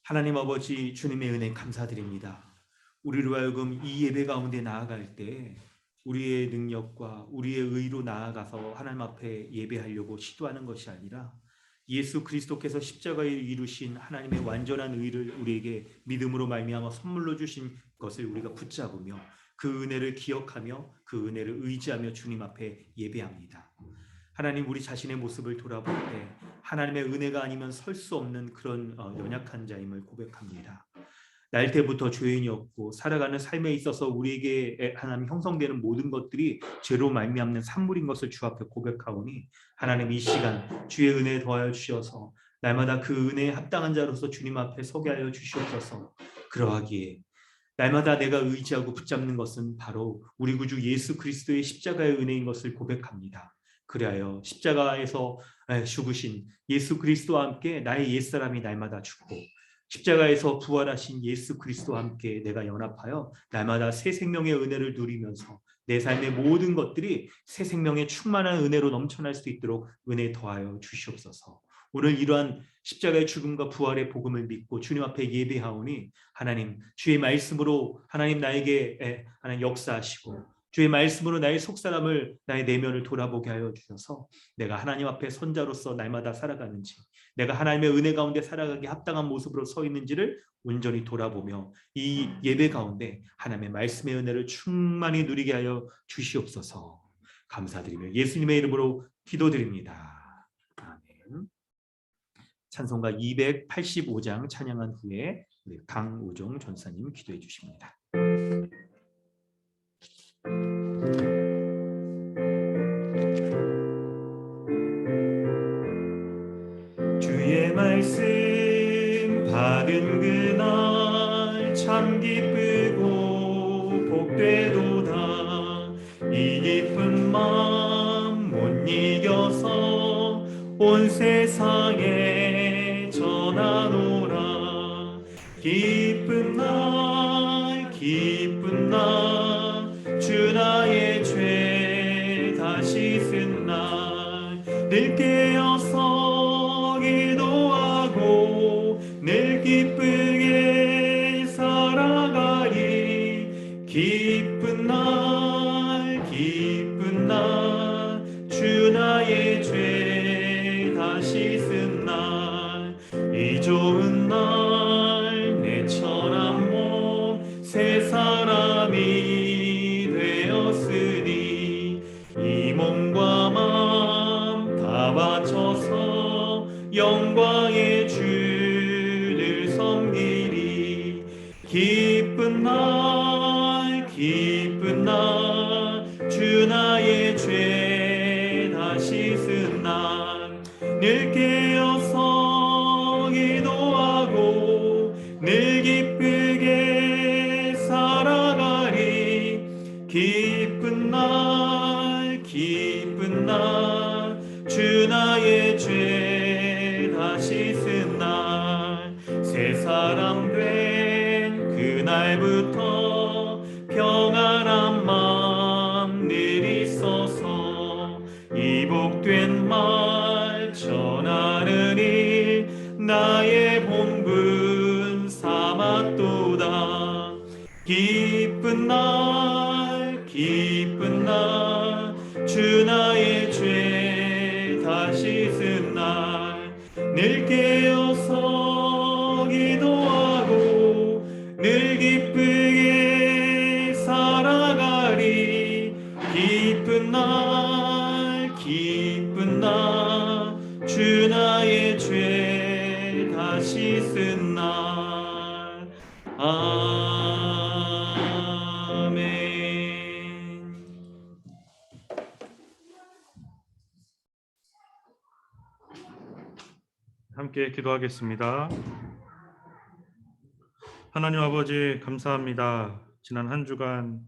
하나님 아버지, 주님의 은혜 감사드립니다. 우리로 하여금 이 예배 가운데 나아갈 때 우리의 능력과 우리의 의로 나아가서 하나님 앞에 예배하려고 시도하는 것이 아니라 예수 그리스도께서 십자가에 이루신 하나님의 완전한 의를 우리에게 믿음으로 말미암아 선물로 주신 것을 우리가 붙잡으며 그 은혜를 기억하며 그 은혜를 의지하며 주님 앞에 예배합니다. 하나님, 우리 자신의 모습을 돌아볼 때 하나님의 은혜가 아니면 설 수 없는 그런 연약한 자임을 고백합니다. 날 때부터 죄인이었고 살아가는 삶에 있어서 우리에게 하나님 형성되는 모든 것들이 죄로 말미암는 산물인 것을 주 앞에 고백하오니 하나님, 이 시간 주의 은혜에 더하여 주셔서 날마다 그 은혜에 합당한 자로서 주님 앞에 서게 하여 주시옵소서. 그러하기에 날마다 내가 의지하고 붙잡는 것은 바로 우리 구주 예수 그리스도의 십자가의 은혜인 것을 고백합니다. 그리하여 십자가에서 죽으신 예수 그리스도와 함께 나의 옛사람이 날마다 죽고 십자가에서 부활하신 예수 그리스도와 함께 내가 연합하여 날마다 새 생명의 은혜를 누리면서 내 삶의 모든 것들이 새 생명의 충만한 은혜로 넘쳐날 수 있도록 은혜 더하여 주시옵소서. 오늘 이러한 십자가의 죽음과 부활의 복음을 믿고 주님 앞에 예배하오니 하나님, 주의 말씀으로 하나님 나에게 하나님 역사하시고 주의 말씀으로 나의 속사람을, 나의 내면을 돌아보게 하여 주셔서 내가 하나님 앞에 선자로서 날마다 살아가는지, 내가 하나님의 은혜 가운데 살아가기 합당한 모습으로 서 있는지를 온전히 돌아보며 이 예배 가운데 하나님의 말씀의 은혜를 충만히 누리게 하여 주시옵소서. 감사드리며 예수님의 이름으로 기도드립니다. 아멘. 찬송가 285장 찬양한 후에 우리 강우종 전사님 기도해 주십니다. 주의 말씀 받은 그날 참 기쁘고 복되도다. 이 기쁜 마음 못 이겨서 온 세상에 전하노라. 기쁜 날 기쁜 날 주 나의 죄 다 씻은 날 늘 깨어서 기도하고 늘 기쁘게 살아가리. 기쁜 날 기쁜 날 주 나의 죄 다 씻은 날 이 좋은 날 내 천한 몸 새 사람이 되었으니 이 몸과 마음 다 바쳐서 영광의 주를 섬기리. 기쁜 날 기쁜 날 주 나의 죄 다 씻은 날 늘 깨어서 기도하고 늘 기쁘게 살아가리. 기쁜 날 기쁜 날 주 나의 죄 다 씻은 날 새 사람 된 그날부터 평안한 마음 늘 있어서 이 복된 말 전하느니 나의 본분 삼았도다. 기쁜 날 기쁜 날 주 나의 죄 다 씻은 날 늘 깨어서 기도하고 늘 기쁘게 살아가리. 기쁜 날 기쁜 날 주 나의 죄 다 씻은 날. 아멘. 함께 기도하겠습니다. 하나님 아버지, 감사합니다. 지난 한 주간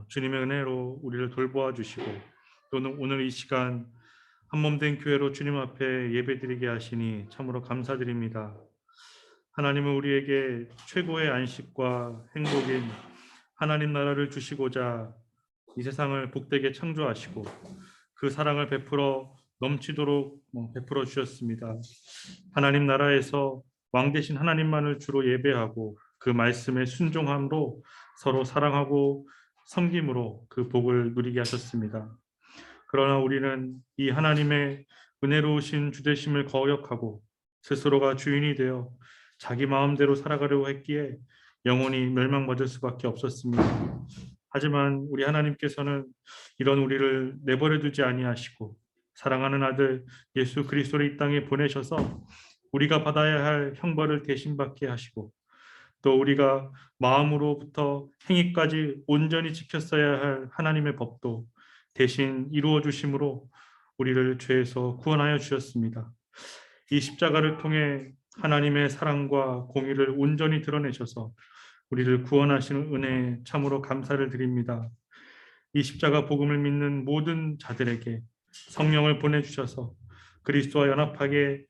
주님의 은혜로 우리를 돌보아 주시고 또는 오늘 이 시간 한몸된 교회로 주님 앞에 예배드리게 하시니 참으로 감사드립니다. 하나님은 우리에게 최고의 안식과 행복인 하나님 나라를 주시고자 이 세상을 복되게 창조하시고 그 사랑을 베풀어 넘치도록 베풀어 주셨습니다. 하나님 나라에서 왕 되신 하나님만을 주로 예배하고 그 말씀에 순종함으로 서로 사랑하고 섬김으로 그 복을 누리게 하셨습니다. 그러나 우리는 이 하나님의 은혜로우신 주되심을 거역하고 스스로가 주인이 되어 자기 마음대로 살아가려고 했기에 영원히 멸망받을 수밖에 없었습니다. 하지만 우리 하나님께서는 이런 우리를 내버려 두지 아니하시고 사랑하는 아들 예수 그리스도를 이 땅에 보내셔서 우리가 받아야 할 형벌을 대신 받게 하시고 또 우리가 마음으로부터 행위까지 온전히 지켰어야 할 하나님의 법도 대신 이루어 주심으로 우리를 죄에서 구원하여 주셨습니다. 이 십자가를 통해 하나님의 사랑과 공의를 온전히 드러내셔서 우리를 구원하시는 은혜에 참으로 감사를 드립니다. 이 십자가 복음을 믿는 모든 자들에게 성령을 보내주셔서 그리스도와 연합하게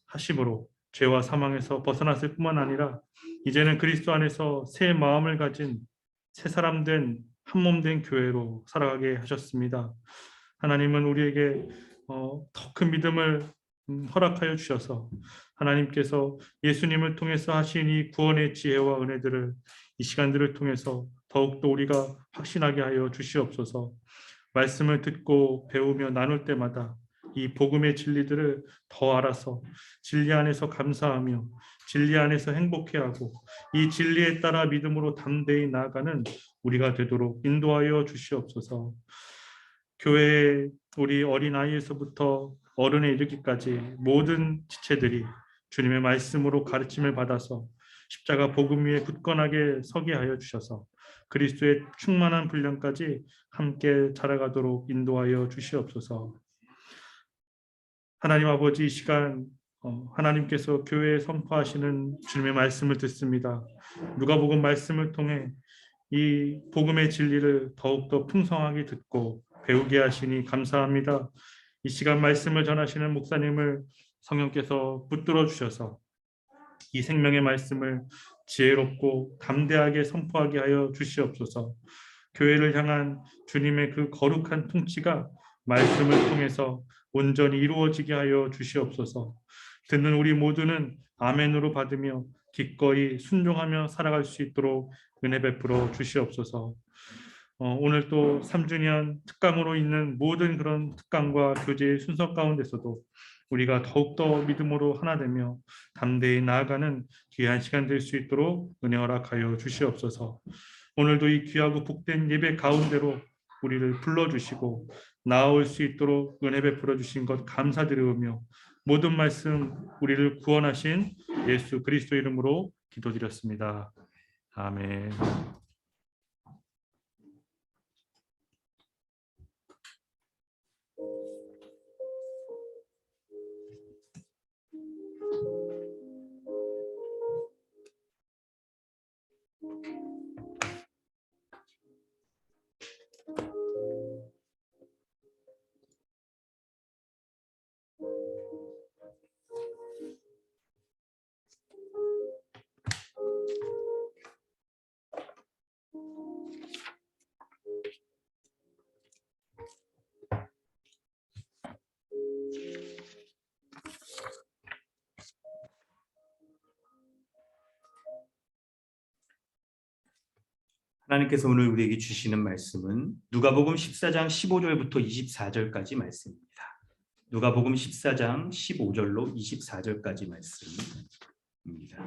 하심으로 죄와 사망에서 벗어났을 뿐만 아니라 이제는 그리스도 안에서 새 마음을 가진 새 사람 된 한 몸 된 교회로 살아가게 하셨습니다. 하나님은 우리에게 더 큰 믿음을 허락하여 주셔서 하나님께서 예수님을 통해서 하신 이 구원의 지혜와 은혜들을 이 시간들을 통해서 더욱더 우리가 확신하게 하여 주시옵소서. 말씀을 듣고 배우며 나눌 때마다 이 복음의 진리들을 더 알아서 진리 안에서 감사하며 진리 안에서 행복해하고 이 진리에 따라 믿음으로 담대히 나아가는 우리가 되도록 인도하여 주시옵소서. 교회의 우리 어린아이에서부터 어른에 이르기까지 모든 지체들이 주님의 말씀으로 가르침을 받아서 십자가 복음 위에 굳건하게 서게 하여 주셔서 그리스도의 충만한 분량까지 함께 자라가도록 인도하여 주시옵소서. 하나님 아버지, 이 시간 하나님께서 교회에 선포하시는 주님의 말씀을 듣습니다. 누가복음 말씀을 통해 이 복음의 진리를 더욱더 풍성하게 듣고 배우게 하시니 감사합니다. 이 시간 말씀을 전하시는 목사님을 성령께서 붙들어 주셔서 이 생명의 말씀을 지혜롭고 담대하게 선포하게 하여 주시옵소서. 교회를 향한 주님의 그 거룩한 통치가 말씀을 통해서 온전히 이루어지게 하여 주시옵소서. 듣는 우리 모두는 아멘으로 받으며 기꺼이 순종하며 살아갈 수 있도록 은혜 베풀어 주시옵소서. 오늘 또 3주년 특강으로 있는 모든 그런 특강과 교제의 순서 가운데서도 우리가 더욱더 믿음으로 하나 되며 담대히 나아가는 귀한 시간 될 수 있도록 은혜 허락하여 주시옵소서. 오늘도 이 귀하고 복된 예배 가운데로 우리를 불러주시고 나아올 수 있도록 은혜 베풀어 주신 것 감사드리며 모든 말씀 우리를 구원하신 예수 그리스도 이름으로 기도드렸습니다. 아멘. 하나님께서 오늘 우리에게 주시는 말씀은 누가복음 14장 15절부터 24절까지 말씀입니다. 누가복음 14장 15절로 24절까지 말씀입니다.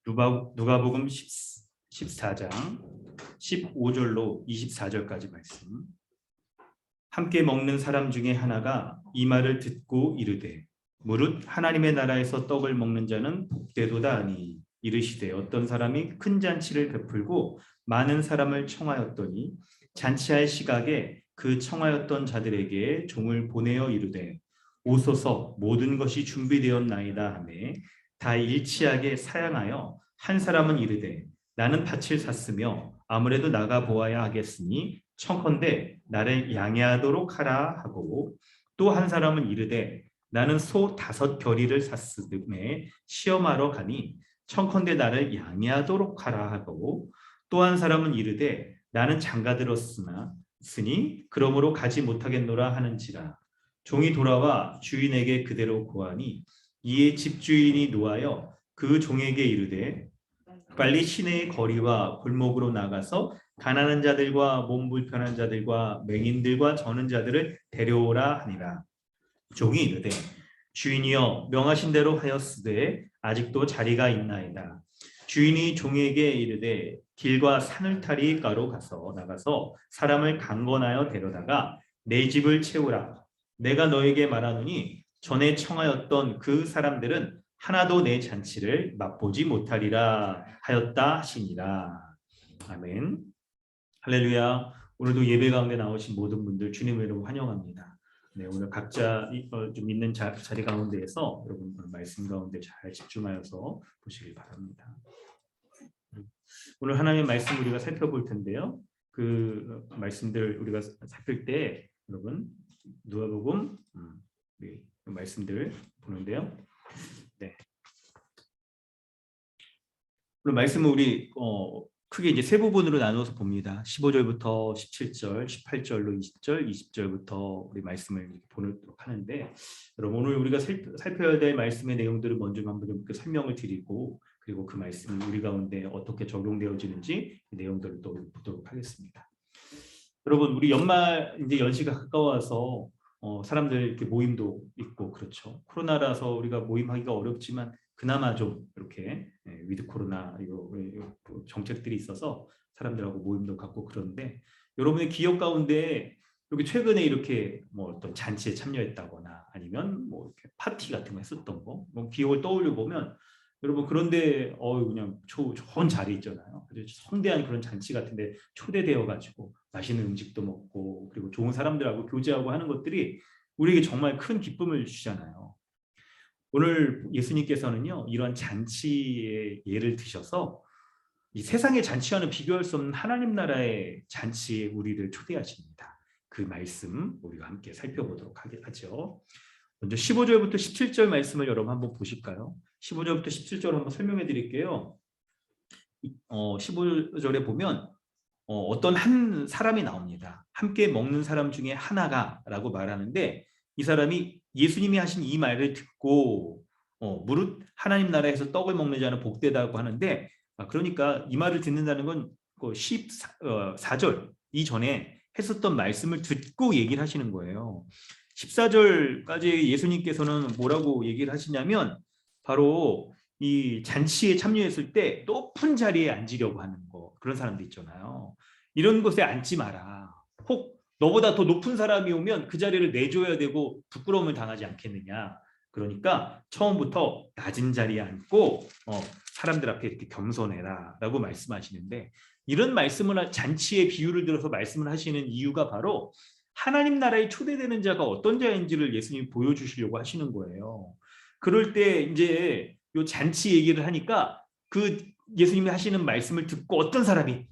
누가복음 14장 15절로 24절까지 말씀. 함께 먹는 사람 중에 하나가 이 말을 듣고 이르되 무릇 하나님의 나라에서 떡을 먹는 자는 복되도다 하니 이르시되 어떤 사람이 큰 잔치를 베풀고 많은 사람을 청하였더니 잔치할 시각에 그 청하였던 자들에게 종을 보내어 이르되 오소서 모든 것이 준비되었나이다 하매 다 일치하게 사양하여 한 사람은 이르되 나는 밭을 샀으며 아무래도 나가 보아야 하겠으니 청컨대 나를 양해하도록 하라 하고, 또 한 사람은 이르되 나는 소 5겨리를 샀음에 시험하러 가니 청컨대 나를 양해하도록 하라 하고, 또 한 사람은 이르되 나는 장가들었으니 그러므로 가지 못하겠노라 하는지라. 종이 돌아와 주인에게 그대로 고하니 이에 집주인이 노하여 그 종에게 이르되 빨리 시내의 거리와 골목으로 나가서 가난한 자들과 몸 불편한 자들과 맹인들과 저는 자들을 데려오라 하니라. 종이 이르되 주인이여 명하신 대로 하였으되 아직도 자리가 있나이다. 주인이 종에게 이르되 길과 산울타리가로 나가서 사람을 강건하여 데려다가 내 집을 채우라. 내가 너에게 말하노니 전에 청하였던 그 사람들은 하나도 내 잔치를 맛보지 못하리라 하였다 하시니라. 아멘. 할렐루야. 오늘도 예배 가운데 나오신 모든 분들 주님의 이름으로 환영합니다. 네, 오늘 각자 좀 있는 자리 가운데에서 여러분 말씀 가운데 잘 집중하여서 보시길 바랍니다. 오늘 하나님의 말씀 우리가 살펴볼 텐데요. 그 말씀들 우리가 살필 때 여러분 누가복음 말씀들 보는데요. 네. 오늘 말씀은 우리 크게 이제 세 부분으로 나누어서 봅니다. 15절부터 17절, 18절로 20절, 20절부터 우리 말씀을 보도록 하는데, 여러분 오늘 우리가 살펴야 될 말씀의 내용들을 먼저 한번 좀 설명을 드리고, 그리고 그 말씀이 우리 가운데 어떻게 적용되어지는지 그 내용들을 또 보도록 하겠습니다. 여러분 우리 연말 이제 연시가 가까워서 사람들 이렇게 모임도 있고 그렇죠. 코로나라서 우리가 모임하기가 어렵지만 그나마 좀 이렇게 위드 코로나 이거 정책들이 있어서 사람들하고 모임도 갖고 그러는데, 여러분의 기억 가운데 여기 최근에 이렇게 뭐 어떤 잔치에 참여했다거나 아니면 뭐 이렇게 파티 같은 거 했었던 거, 뭐 기억을 떠올려 보면 여러분 그런데 그냥 좋은 자리 있잖아요. 성대한 그런 잔치 같은데 초대되어 가지고 맛있는 음식도 먹고 그리고 좋은 사람들하고 교제하고 하는 것들이 우리에게 정말 큰 기쁨을 주잖아요. 오늘 예수님께서는요 이런 잔치의 예를 드셔서 이 세상의 잔치와는 비교할 수 없는 하나님 나라의 잔치에 우리를 초대하십니다. 그 말씀 우리가 함께 살펴보도록 하죠. 먼저 15절부터 17절 말씀을 여러분 한번 보실까요? 15절부터 17절 한번 설명해 드릴게요. 15절에 보면 어떤 한 사람이 나옵니다. 함께 먹는 사람 중에 하나가 라고 말하는데, 이 사람이 예수님이 하신 이 말을 듣고 무릇 하나님 나라에서 떡을 먹는 자는 복되다고 하는데, 그러니까 이 말을 듣는다는 건 14절 이전에 했었던 말씀을 듣고 얘기를 하시는 거예요. 14절까지 예수님께서는 뭐라고 얘기를 하시냐면 바로 이 잔치에 참여했을 때 높은 자리에 앉으려고 하는 거, 그런 사람들 있잖아요. 이런 곳에 앉지 마라. 혹 너보다 더 높은 사람이 오면 그 자리를 내줘야 되고 부끄러움을 당하지 않겠느냐. 그러니까 처음부터 낮은 자리에 앉고 사람들 앞에 이렇게 겸손해라 라고 말씀하시는데, 이런 말씀을 잔치의 비유를 들어서 말씀을 하시는 이유가 바로 하나님 나라에 초대되는 자가 어떤 자인지를 예수님이 보여주시려고 하시는 거예요. 그럴 때 이제 요 잔치 얘기를 하니까 그 예수님이 하시는 말씀을 듣고 어떤 사람이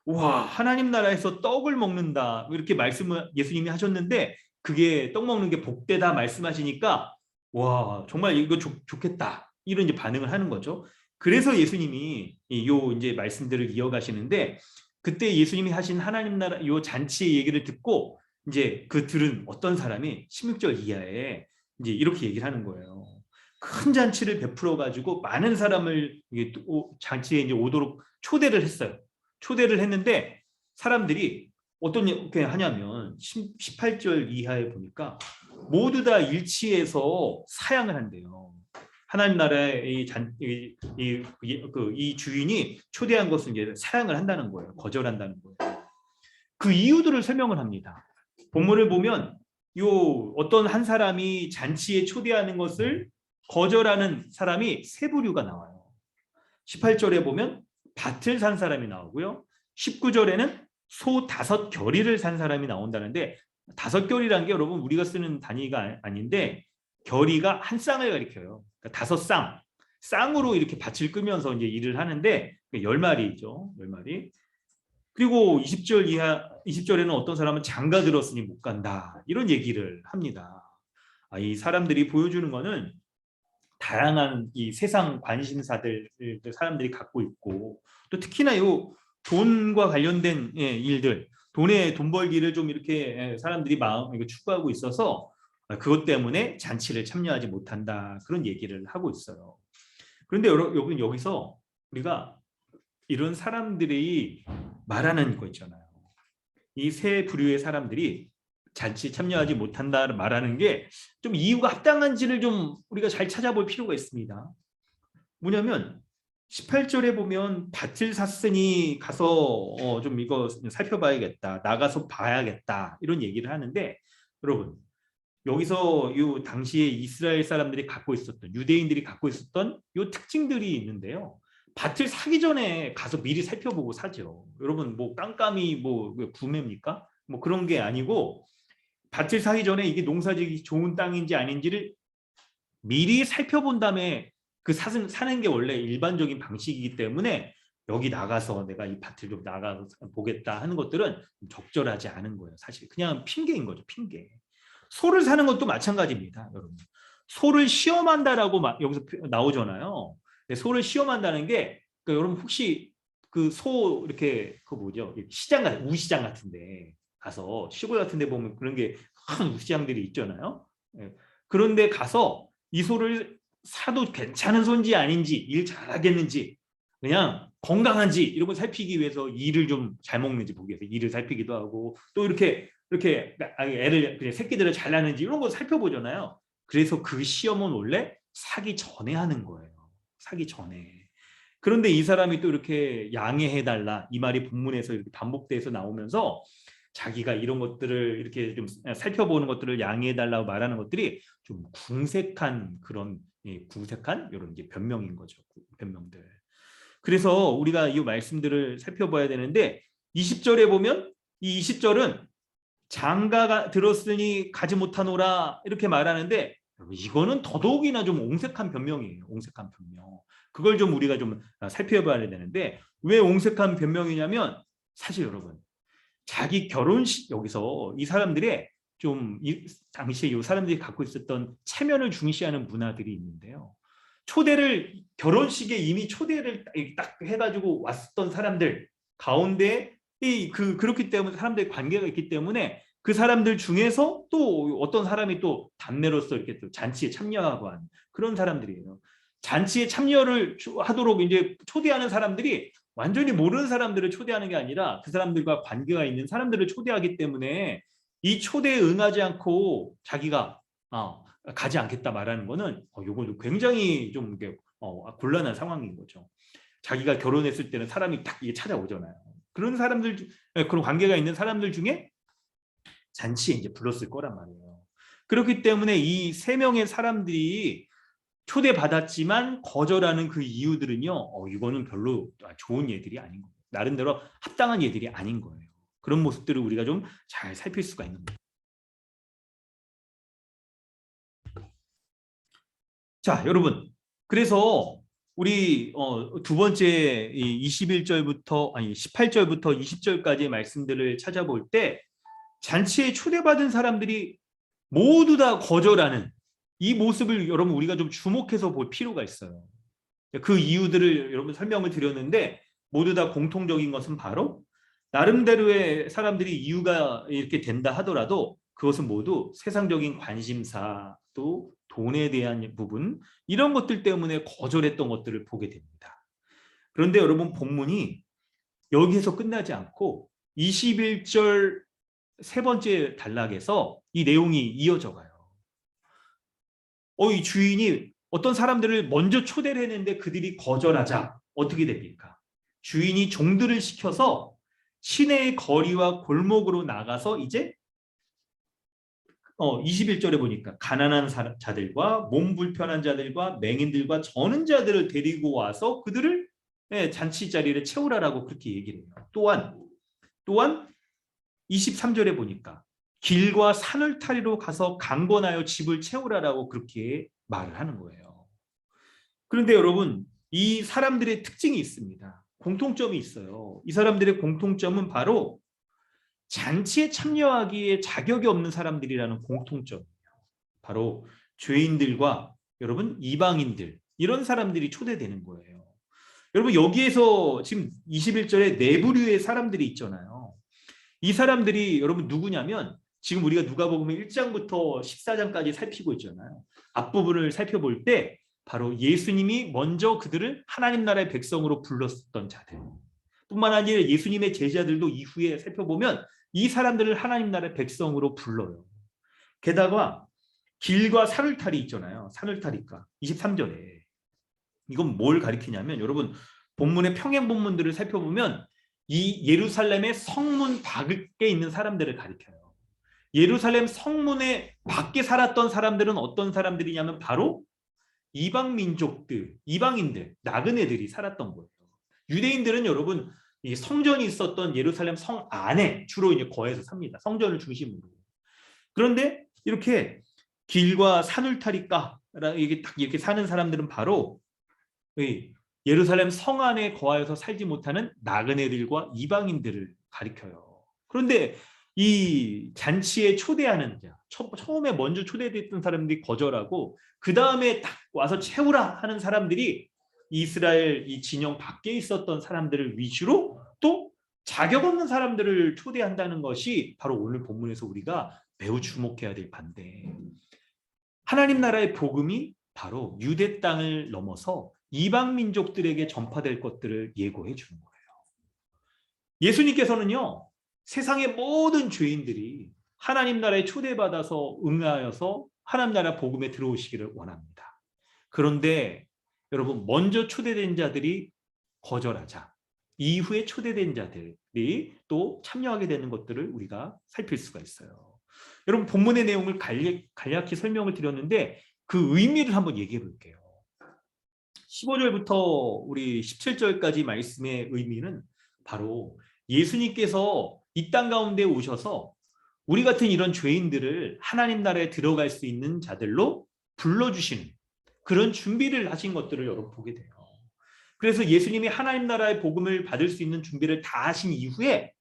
와 하나님 나라에서 떡을 먹는다 이렇게 말씀을 예수님이 하셨는데, 그게 떡 먹는 게 복되다 말씀하시니까 와 정말 이거 좋겠다 이런 이제 반응을 하는 거죠. 그래서 예수님이 요 이제 말씀들을 이어가시는데, 그때 예수님이 하신 하나님 나라 요 잔치의 얘기를 듣고 이제 그 들은 어떤 사람이 16절 이하에 이제 이렇게 얘기를 하는 거예요. 큰 잔치를 베풀어 가지고 많은 사람을 잔치에 이제 오도록 초대를 했어요. 초대를 했는데 사람들이 어떻게 하냐면 18절 이하에 보니까 모두 다 일치해서 사양을 한대요. 하나님 나라의 이 주인이 초대한 것을 이제 사양을 한다는 거예요. 거절한다는 거예요. 그 이유들을 설명을 합니다. 본문을 보면 요 어떤 한 사람이 잔치에 초대하는 것을 거절하는 사람이 세 부류가 나와요. 18절에 보면 밭을 산 사람이 나오고요. 19절에는 소 5겨리를 산 사람이 나온다는데, 5겨리라는 게 여러분 우리가 쓰는 단위가 아닌데 겨리가 한 쌍을 가리켜요. 그러니까 5쌍. 쌍으로 이렇게 밭을 끄면서 이제 일을 하는데 10마리죠. 10마리. 그리고 20절에는 어떤 사람은 장가 들었으니 못 간다. 이런 얘기를 합니다. 이 사람들이 보여주는 거는 다양한 이 세상 관심사들 사람들이 갖고 있고 또 특히나 요 돈과 관련된 일들, 돈 벌기를 좀 이렇게 사람들이 이거 추구하고 있어서 그것 때문에 잔치를 참여하지 못한다. 그런 얘기를 하고 있어요. 그런데 여러분 여기서 우리가 이런 사람들이 말하는 거 있잖아요. 이 세 부류의 사람들이 잔치 참여하지 못한다 말하는 게 좀 이유가 합당한지를 좀 우리가 잘 찾아볼 필요가 있습니다. 뭐냐면 18절에 보면 밭을 샀으니 가서 좀 이거 살펴봐야겠다. 나가서 봐야겠다. 이런 얘기를 하는데 여러분 여기서 이 당시에 이스라엘 사람들이 갖고 있었던 유대인들이 갖고 있었던 이 특징들이 있는데요. 밭을 사기 전에 가서 미리 살펴보고 사죠. 여러분 뭐 깜깜이 뭐 구매입니까? 뭐 그런 게 아니고 밭을 사기 전에 이게 농사지기 좋은 땅인지 아닌지를 미리 살펴본 다음에 사는 게 원래 일반적인 방식이기 때문에 여기 나가서 내가 이 밭을 좀 나가서 보겠다 하는 것들은 적절하지 않은 거예요. 사실 그냥 핑계인 거죠. 핑계. 소를 사는 것도 마찬가지입니다. 여러분. 소를 시험한다라고 여기서 나오잖아요. 소를 시험한다는 게 여러분 혹시 그 소 이렇게 뭐죠? 시장 우시장 같은데 가서 시골 같은데 보면 그런 게 큰 우시장들이 있잖아요. 그런데 가서 이 소를 사도 괜찮은 소인지 아닌지 일 잘하겠는지 그냥 건강한지 이런 걸 살피기 위해서 이를 좀 잘 먹는지 보기 위해서 이를 살피기도 하고 또 이렇게 애를 그냥 새끼들을 잘 낳는지 이런 거 살펴보잖아요. 그래서 그 시험은 원래 사기 전에 하는 거예요. 사기 전에. 그런데 이 사람이 또 이렇게 양해해달라 이 말이 본문에서 이렇게 반복돼서 나오면서 자기가 이런 것들을 이렇게 좀 살펴보는 것들을 양해해달라고 말하는 것들이 좀 궁색한 그런 궁색한 이런 게 변명인 거죠. 변명들. 그래서 우리가 이 말씀들을 살펴봐야 되는데 20절에 보면 이 20절은 장가가 들었으니 가지 못하노라 이렇게 말하는데 이거는 더더욱이나 좀 옹색한 변명이에요. 옹색한 변명. 그걸 좀 우리가 좀 살펴봐야 되는데 왜 옹색한 변명이냐면 사실 여러분 자기 결혼식 여기서 이 사람들의 좀 당시에 이 사람들이 갖고 있었던 체면을 중시하는 문화들이 있는데요. 결혼식에 이미 초대를 딱 해가지고 왔었던 사람들 가운데 그렇기 때문에 사람들의 관계가 있기 때문에 그 사람들 중에서 또 어떤 사람이 또 담내로서 이렇게 또 잔치에 참여하고 한 그런 사람들이에요. 잔치에 참여를 하도록 이제 초대하는 사람들이 완전히 모르는 사람들을 초대하는 게 아니라 그 사람들과 관계가 있는 사람들을 초대하기 때문에 이 초대에 응하지 않고 자기가 가지 않겠다 말하는 거는 이건 굉장히 좀 곤란한 상황인 거죠. 자기가 결혼했을 때는 사람이 딱 이게 찾아오잖아요. 그런 사람들 그런 관계가 있는 사람들 중에 잔치에 이제 불렀을 거란 말이에요. 그렇기 때문에 이 세 명의 사람들이 초대받았지만 거절하는 그 이유들은요. 이거는 별로 좋은 예들이 아닌 거예요. 나름대로 합당한 예들이 아닌 거예요. 그런 모습들을 우리가 좀 잘 살필 수가 있는 거예요. 자, 여러분. 그래서 우리 두 번째 18절부터 20절까지의 말씀들을 찾아볼 때 잔치에 초대받은 사람들이 모두 다 거절하는 이 모습을 여러분 우리가 좀 주목해서 볼 필요가 있어요. 그 이유들을 여러분 설명을 드렸는데 모두 다 공통적인 것은 바로 나름대로의 사람들이 이유가 이렇게 된다 하더라도 그것은 모두 세상적인 관심사 또 돈에 대한 부분 이런 것들 때문에 거절했던 것들을 보게 됩니다. 그런데 여러분 본문이 여기에서 끝나지 않고 21절 세 번째 단락에서 이 내용이 이어져 가요. 이 주인이 어떤 사람들을 먼저 초대를 했는데 그들이 거절하자 어떻게 됩니까? 주인이 종들을 시켜서 시내의 거리와 골목으로 나가서 이제 21절에 보니까 가난한 자들과 몸 불편한 자들과 맹인들과 저는 자들을 데리고 와서 그들을 잔치 자리를 채우라라고 그렇게 얘기를 해요. 또한 23절에 보니까 길과 산을 타리로 가서 강권하여 집을 채우라라고 그렇게 말을 하는 거예요. 그런데 여러분, 이 사람들의 특징이 있습니다. 공통점이 있어요. 이 사람들의 공통점은 바로 잔치에 참여하기에 자격이 없는 사람들이라는 공통점이에요. 바로 죄인들과 여러분 이방인들, 이런 사람들이 초대되는 거예요. 여러분, 여기에서 지금 21절에 네 부류의 사람들이 있잖아요. 이 사람들이 여러분 누구냐면, 지금 우리가 누가복음 1장부터 14장까지 살피고 있잖아요. 앞부분을 살펴볼 때 바로 예수님이 먼저 그들을 하나님 나라의 백성으로 불렀던 자들, 뿐만 아니라 예수님의 제자들도 이후에 살펴보면 이 사람들을 하나님 나라의 백성으로 불러요. 게다가 길과 산울타리 있잖아요. 산울타리가 23절에 이건 뭘 가리키냐면, 여러분 본문의 평행 본문들을 살펴보면 이 예루살렘의 성문 밖에 있는 사람들을 가리켜요. 예루살렘 성문의 밖에 살았던 사람들은 어떤 사람들이냐면 바로 이방 민족들, 이방인들, 나그네들이 살았던 거예요. 유대인들은 여러분 이 성전이 있었던 예루살렘 성 안에 주로 이제 거해서 삽니다. 성전을 중심으로. 그런데 이렇게 길과 산울타리가 이게 딱 이렇게 사는 사람들은 바로 예루살렘 성 안에 거하여서 살지 못하는 나그네들과 이방인들을 가리켜요. 그런데 이 잔치에 초대하는 자, 처음에 먼저 초대됐던 사람들이 거절하고 그 다음에 딱 와서 채우라 하는 사람들이 이스라엘 이 진영 밖에 있었던 사람들을 위주로 또 자격 없는 사람들을 초대한다는 것이 바로 오늘 본문에서 우리가 매우 주목해야 될 반대. 하나님 나라의 복음이 바로 유대 땅을 넘어서 이방 민족들에게 전파될 것들을 예고해 주는 거예요. 예수님께서는요, 세상의 모든 죄인들이 하나님 나라에 초대받아서 응하여서 하나님 나라 복음에 들어오시기를 원합니다. 그런데 여러분, 먼저 초대된 자들이 거절하자 이후에 초대된 자들이 또 참여하게 되는 것들을 우리가 살필 수가 있어요. 여러분, 본문의 내용을 간략히 설명을 드렸는데 그 의미를 한번 얘기해 볼게요. 15절부터 우리 17절까지 말씀의 의미는 바로 예수님께서 이 땅 가운데 오셔서 우리 같은 이런 죄인들을 하나님 나라에 들어갈 수 있는 자들로 불러주시는 그런 준비를 하신 것들을 여러분 보게 돼요. 그래서 예수님이 하나님 나라의 복음을 받을 수 있는 준비를 다 하신 이후에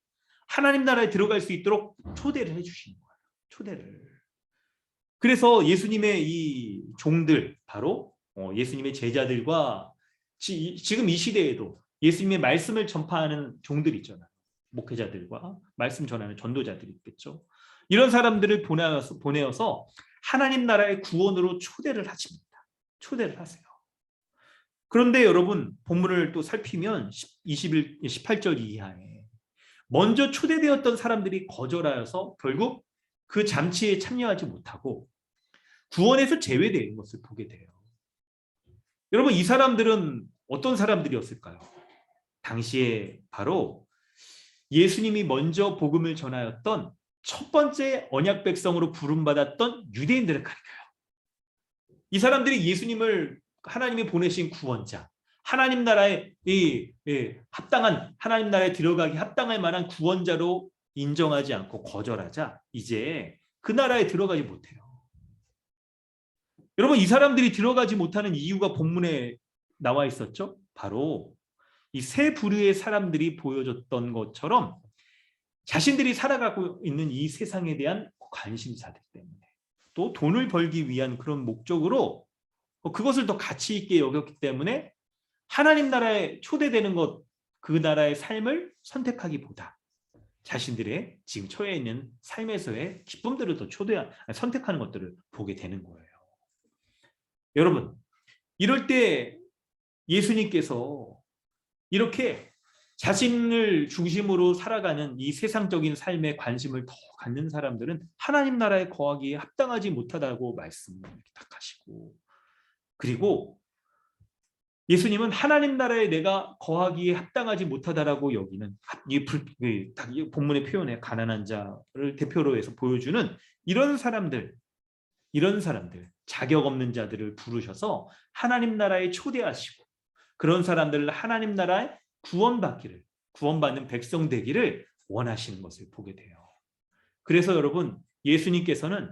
하나님 나라에 들어갈 수 있도록 초대를 해주시는 거예요. 초대를. 그래서 예수님의 이 종들, 바로 예수님의 제자들과 지금 이 시대에도 예수님의 말씀을 전파하는 종들 있잖아요. 목회자들과 말씀 전하는 전도자들이 있겠죠. 이런 사람들을 보내어서 하나님 나라의 구원으로 초대를 하십니다. 초대를 하세요. 그런데 여러분, 본문을 또 살피면 18절 이하에 먼저 초대되었던 사람들이 거절하여서 결국 그 잔치에 참여하지 못하고 구원에서 제외되는 것을 보게 돼요. 여러분, 이 사람들은 어떤 사람들이었을까요? 당시에 바로 예수님이 먼저 복음을 전하였던 첫 번째 언약 백성으로 부름받았던 유대인들을 가리켜요. 이 사람들이 예수님을 하나님이 보내신 구원자, 하나님 나라에 합당한, 하나님 나라에 들어가기 합당할 만한 구원자로 인정하지 않고 거절하자 이제 그 나라에 들어가지 못해요. 여러분, 이 사람들이 들어가지 못하는 이유가 본문에 나와 있었죠. 바로 이 세 부류의 사람들이 보여줬던 것처럼 자신들이 살아가고 있는 이 세상에 대한 관심사들 때문에, 또 돈을 벌기 위한 그런 목적으로 그것을 더 가치 있게 여겼기 때문에 하나님 나라에 초대되는 것, 그 나라의 삶을 선택하기보다 자신들의 지금 처해 있는 삶에서의 기쁨들을 더 선택하는 것들을 보게 되는 거예요. 여러분, 이럴 때 예수님께서 이렇게 자신을 중심으로 살아가는 이 세상적인 삶에 관심을 더 갖는 사람들은 하나님 나라에 거하기에 합당하지 못하다고 말씀을 딱 하시고, 그리고 예수님은 하나님 나라에 내가 거하기에 합당하지 못하다라고 여기는 이 본문의 표현에 가난한 자를 대표로 해서 보여주는 이런 사람들, 자격 없는 자들을 부르셔서 하나님 나라에 초대하시고 그런 사람들을 하나님 나라에 구원받는 백성 되기를 원하시는 것을 보게 돼요. 그래서 여러분, 예수님께서는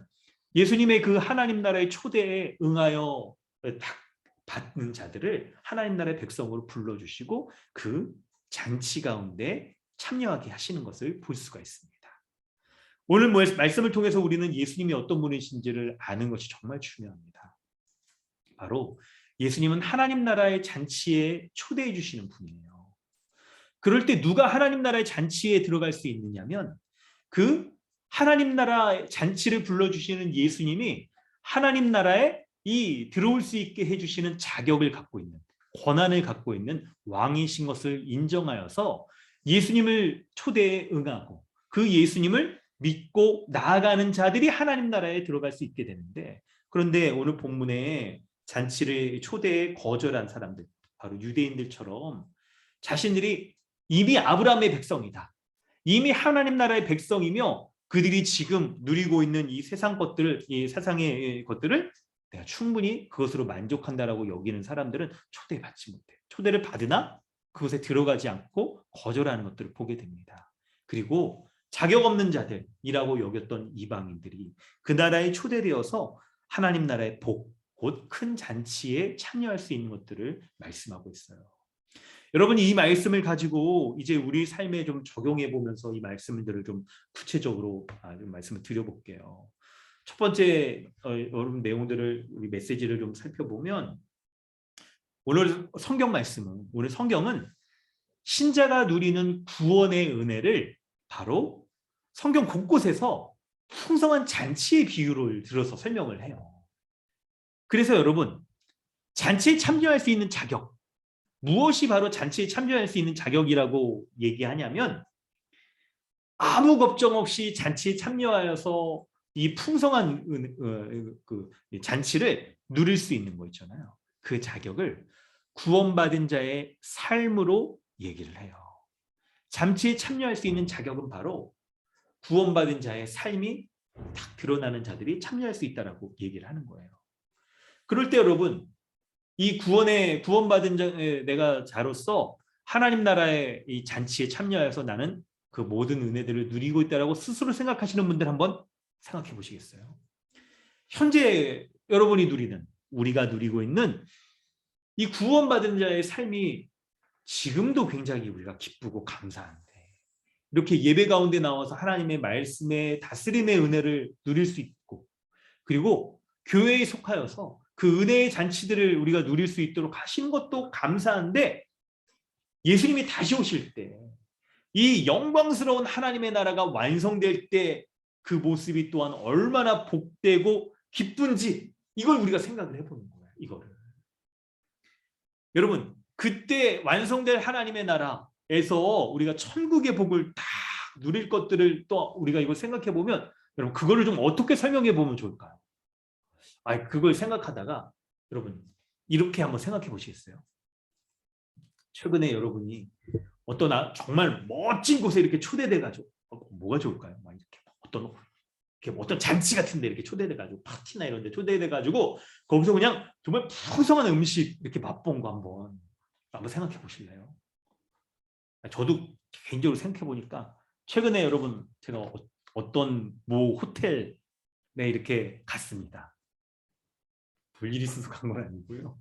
예수님의 그 하나님 나라의 초대에 응하여 딱 받는 자들을 하나님 나라의 백성으로 불러주시고 그 잔치 가운데 참여하게 하시는 것을 볼 수가 있습니다. 오늘 말씀을 통해서 우리는 예수님이 어떤 분이신지를 아는 것이 정말 중요합니다. 바로 예수님은 하나님 나라의 잔치에 초대해 주시는 분이에요. 그럴 때 누가 하나님 나라의 잔치에 들어갈 수 있느냐면 그 하나님 나라의 잔치를 불러주시는 예수님이 하나님 나라에 이 들어올 수 있게 해주시는 자격을 갖고 있는, 권한을 갖고 있는 왕이신 것을 인정하여서 예수님을 초대에 응하고 그 예수님을 믿고 나아가는 자들이 하나님 나라에 들어갈 수 있게 되는데, 그런데 오늘 본문에 잔치를 초대에 거절한 사람들, 바로 유대인들처럼 자신들이 이미 아브라함의 백성이다, 이미 하나님 나라의 백성이며 그들이 지금 누리고 있는 이 세상 것들을, 이 세상의 것들을 내가 충분히 그것으로 만족한다라고 여기는 사람들은 초대받지 못해. 초대를 받으나 그것에 들어가지 않고 거절하는 것들을 보게 됩니다. 그리고 자격 없는 자들이라고 여겼던 이방인들이 그 나라에 초대되어서 하나님 나라의 복, 곧 큰 잔치에 참여할 수 있는 것들을 말씀하고 있어요. 여러분이 이 말씀을 가지고 이제 우리 삶에 좀 적용해 보면서 이 말씀들을 좀 구체적으로 좀 말씀을 드려볼게요. 첫 번째 여러분 내용들을, 우리 메시지를 좀 살펴보면, 오늘 성경 말씀은, 오늘 성경은 신자가 누리는 구원의 은혜를 바로 성경 곳곳에서 풍성한 잔치의 비유를 들어서 설명을 해요. 그래서 여러분, 잔치에 참여할 수 있는 자격, 무엇이 바로 잔치에 참여할 수 있는 자격이라고 얘기하냐면, 아무 걱정 없이 잔치에 참여하여서 이 풍성한 그 잔치를 누릴 수 있는 거 있잖아요. 그 자격을 구원받은 자의 삶으로 얘기를 해요. 잔치에 참여할 수 있는 자격은 바로 구원받은 자의 삶이 딱 드러나는 자들이 참여할 수 있다라고 얘기를 하는 거예요. 그럴 때 여러분, 이 구원받은 내가 자로서 하나님 나라의 이 잔치에 참여해서 나는 그 모든 은혜들을 누리고 있다라고 스스로 생각하시는 분들 한번 생각해 보시겠어요? 현재 여러분이 누리는, 우리가 누리고 있는 이 구원받은 자의 삶이 지금도 굉장히 우리가 기쁘고 감사한데, 이렇게 예배 가운데 나와서 하나님의 말씀의 다스림의 은혜를 누릴 수 있고, 그리고 교회에 속하여서 그 은혜의 잔치들을 우리가 누릴 수 있도록 하신 것도 감사한데, 예수님이 다시 오실 때 이 영광스러운 하나님의 나라가 완성될 때 그 모습이 또한 얼마나 복되고 기쁜지, 이걸 우리가 생각을 해보는 거예요. 이거를 여러분, 그때 완성될 하나님의 나라에서 우리가 천국의 복을 다 누릴 것들을 또 우리가 이걸 생각해 보면, 여러분 그거를 좀 어떻게 설명해 보면 좋을까요? 그걸 생각하다가 여러분 이렇게 한번 생각해 보시겠어요? 최근에 여러분이 어떤 정말 멋진 곳에 이렇게 초대돼 가지고 뭐가 좋을까요? 막 이렇게 어떤 잔치 같은데 이렇게 초대돼 가지고, 파티나 이런 데 초대돼 가지고 거기서 그냥 정말 풍성한 음식 이렇게 맛본 거 한번 생각해 보실래요? 저도 개인적으로 생각해 보니까 최근에 여러분 제가 어떤 모 호텔에 이렇게 갔습니다. 볼일이 있어서 간 건 아니고요.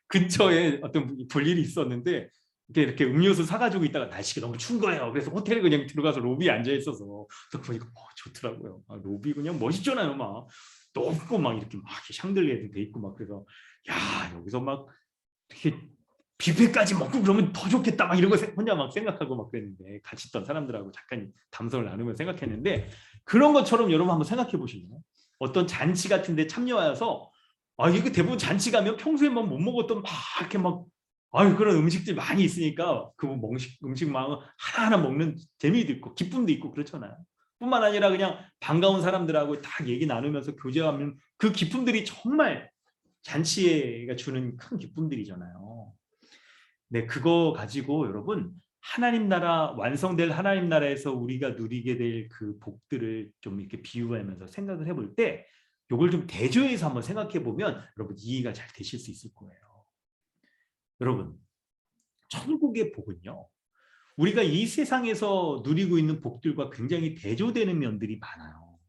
근처에 어떤 볼일이 있었는데 이렇게 음료수 사가지고 있다가 날씨가 너무 추운 거예요. 그래서 호텔에 그냥 들어가서 로비에 앉아 있어서 딱 보니까 좋더라고요. 로비 그냥 멋있잖아요. 막 높고 막 이렇게 샹들리에도 돼 있고 막, 그래서 야, 여기서 막 이렇게 뷔페까지 먹고 그러면 더 좋겠다 막 이런 거 혼자 막 생각하고 막 그랬는데, 같이 있던 사람들하고 잠깐 담소를 나누면서 생각했는데, 그런 것처럼 여러분 한번 생각해 보실래요? 어떤 잔치 같은 데 참여하여서, 이게 대부분 잔치 가면 평소에 막 못 먹었던 막 이렇게 막 그런 음식들 많이 있으니까 그 음식 막 하나하나 먹는 재미도 있고 기쁨도 있고 그렇잖아요. 뿐만 아니라 그냥 반가운 사람들하고 딱 얘기 나누면서 교제하면 그 기쁨들이 정말 잔치가 주는 큰 기쁨들이잖아요. 네, 그거 가지고 여러분 하나님 나라, 완성될 하나님 나라에서 우리가 누리게 될 그 복들을 좀 이렇게 비유하면서 생각을 해볼 때, 이걸 좀 대조해서 한번 생각해 보면 여러분 이해가 잘 되실 수 있을 거예요. 여러분, 천국의 복은요, 우리가 이 세상에서 누리고 있는 복들과 굉장히 대조되는 면들이 많아요.